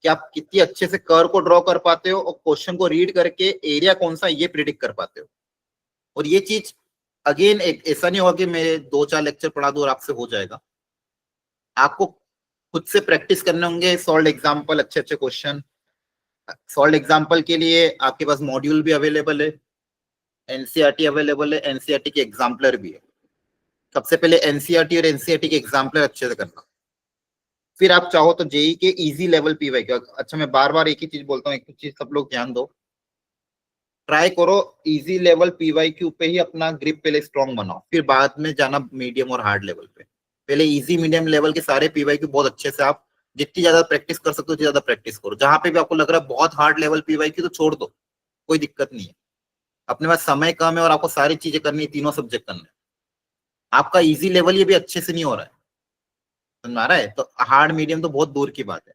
कि आप कितनी अच्छे से कर्व को ड्रॉ कर पाते हो और क्वेश्चन को रीड करके एरिया कौन सा ये प्रिडिक्ट कर पाते हो। और ये चीज अगेन एक ऐसा नहीं होगा कि मैं 2-4 लेक्चर पढ़ा दूं और आपसे हो जाएगा, आपको खुद से प्रैक्टिस करने होंगे, सॉल्व एग्जाम्पल, अच्छे अच्छे क्वेश्चन। सॉल्व एग्जाम्पल के लिए आपके पास मॉड्यूल भी अवेलेबल है, एनसीईआरटी अवेलेबल है, एनसीईआरटी के एग्जाम्पलर भी है। सबसे पहले एनसीईआरटी और एनसीईआरटी के एग्जाम्पलर अच्छे से करना, फिर आप चाहो तो जेई के इजी लेवल पीवाईक्यू। अच्छा मैं बार बार एक ही चीज बोलता हूँ, एक चीज सब लोग ध्यान दो, ट्राई करो इजी लेवल पीवाईक्यू पे ही अपना ग्रिप पहले स्ट्रॉन्ग बनाओ, फिर बाद में जाना मीडियम और हार्ड लेवल पे। पहले इजी मीडियम लेवल के सारे पीवाईक्यू बहुत अच्छे से आप जितनी ज्यादा प्रैक्टिस कर सकते हो उतनी ज्यादा प्रैक्टिस करो। जहां पे भी आपको लग रहा है बहुत हार्ड लेवल पीवाईक्यू तो छोड़ दो, कोई दिक्कत नहीं है, अपने पास समय कम है और आपको सारी चीजें करनी है, तीनों सब्जेक्ट करने हैं। आपका इजी लेवल ये भी अच्छे से नहीं हो रहा है, समझ आ रहा है, तो हार्ड मीडियम तो बहुत दूर की बात है।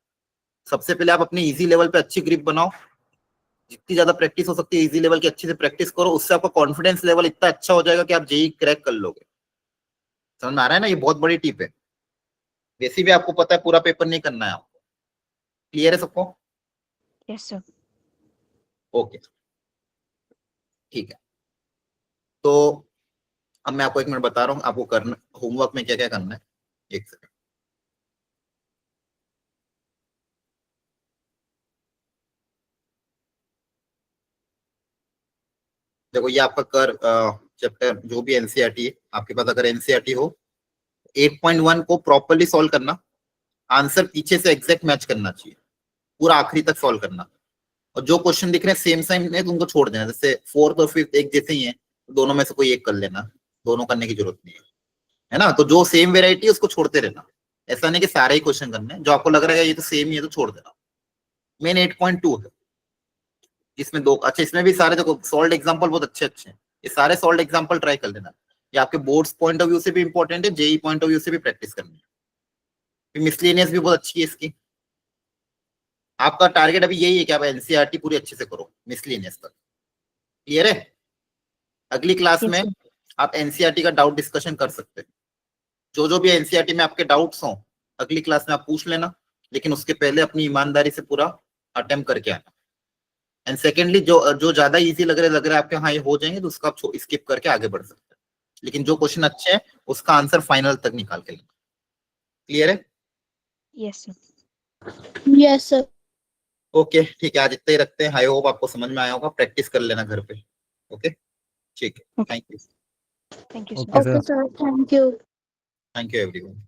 सबसे पहले आप अपने इजी लेवल पे अच्छी ग्रिप बनाओ, जितनी ज्यादा प्रैक्टिस हो सकती है इजी लेवल की अच्छे से प्रैक्टिस करो, उससे आपका कॉन्फिडेंस लेवल इतना अच्छा हो जाएगा कि आप जेई क्रैक कर लोगे। समझ में आ रहा है ना, ये बहुत बड़ी टिप है, वैसे भी आपको पता है पूरा पेपर नहीं करना है आपको। क्लियर है सबको? Yes, sir. ओके ठीक है, तो अब मैं आपको 1 मिनट बता रहा हूँ आपको करना होमवर्क में क्या क्या करना है। एक सेकंड, देखो ये आपका कर चैप्टर जो भी एनसीईआरटी है आपके पास, अगर एनसीईआरटी हो 8.1 को प्रॉपर्ली सॉल्व करना, आंसर पीछे से एग्जैक्ट मैच करना चाहिए, पूरा आखिरी तक सॉल्व करना। और जो क्वेश्चन दिख रहे हैं सेम सेम है तो उनको छोड़ देना, जैसे 4th और 5th एक जैसे ही है, दोनों में से कोई एक कर लेना, दोनों करने की जरूरत नहीं है ना। तो जो सेम वेराइटी है उसको छोड़ते रहना, ऐसा नहीं कि सारे ही क्वेश्चन करने हैं, जो आपको लग रहा है ये तो सेम ही है तो छोड़ देना। मेन 8.2 है, इसमें 2 अच्छा, इसमें भी सारे देखो सॉल्व एग्जाम्पल बहुत अच्छे अच्छे हैं, ये सारे सॉल्व एग्जाम्पल ट्राई कर लेना। ये आपके बोर्ड्स पॉइंट ऑफ व्यू से भी इंपॉर्टेंट है, जेई पॉइंट ऑफ व्यू से भी प्रैक्टिस करनी है। मिसलेनियस भी बहुत अच्छी है इसकी, आपका टारगेट अभी यही है कि आप एनसीईआरटी पूरी अच्छे से करो मिसलेनियस तक। क्लियर है? अगली क्लास Yes, में sir. आप एनसीईआरटी का डाउट डिस्कशन कर सकते हैं, जो भी एनसीईआरटी में आपके डाउट्स हो अगली क्लास में आप पूछ लेना, लेकिन उसके पहले अपनी ईमानदारी से पूरा अटेम्प्ट करके आना। एंड सेकेंडली जो ज्यादा इजी लग रहा है आपके, हाँ ये हो जाएंगे, तो उसका आप स्किप करके आगे बढ़ सकते हैं, लेकिन जो क्वेश्चन अच्छे हैं उसका आंसर फाइनल तक निकाल के लेना। क्लियर है? Yes sir. Yes sir. Okay ठीक है, आज इतना ही रखते हैं। आई होप आपको समझ में आया होगा, प्रैक्टिस कर लेना घर पे। ओके ठीक है, Okay. Thank you. Thank you Okay, sir. sir. Okay sir, thank you. Thank you everyone.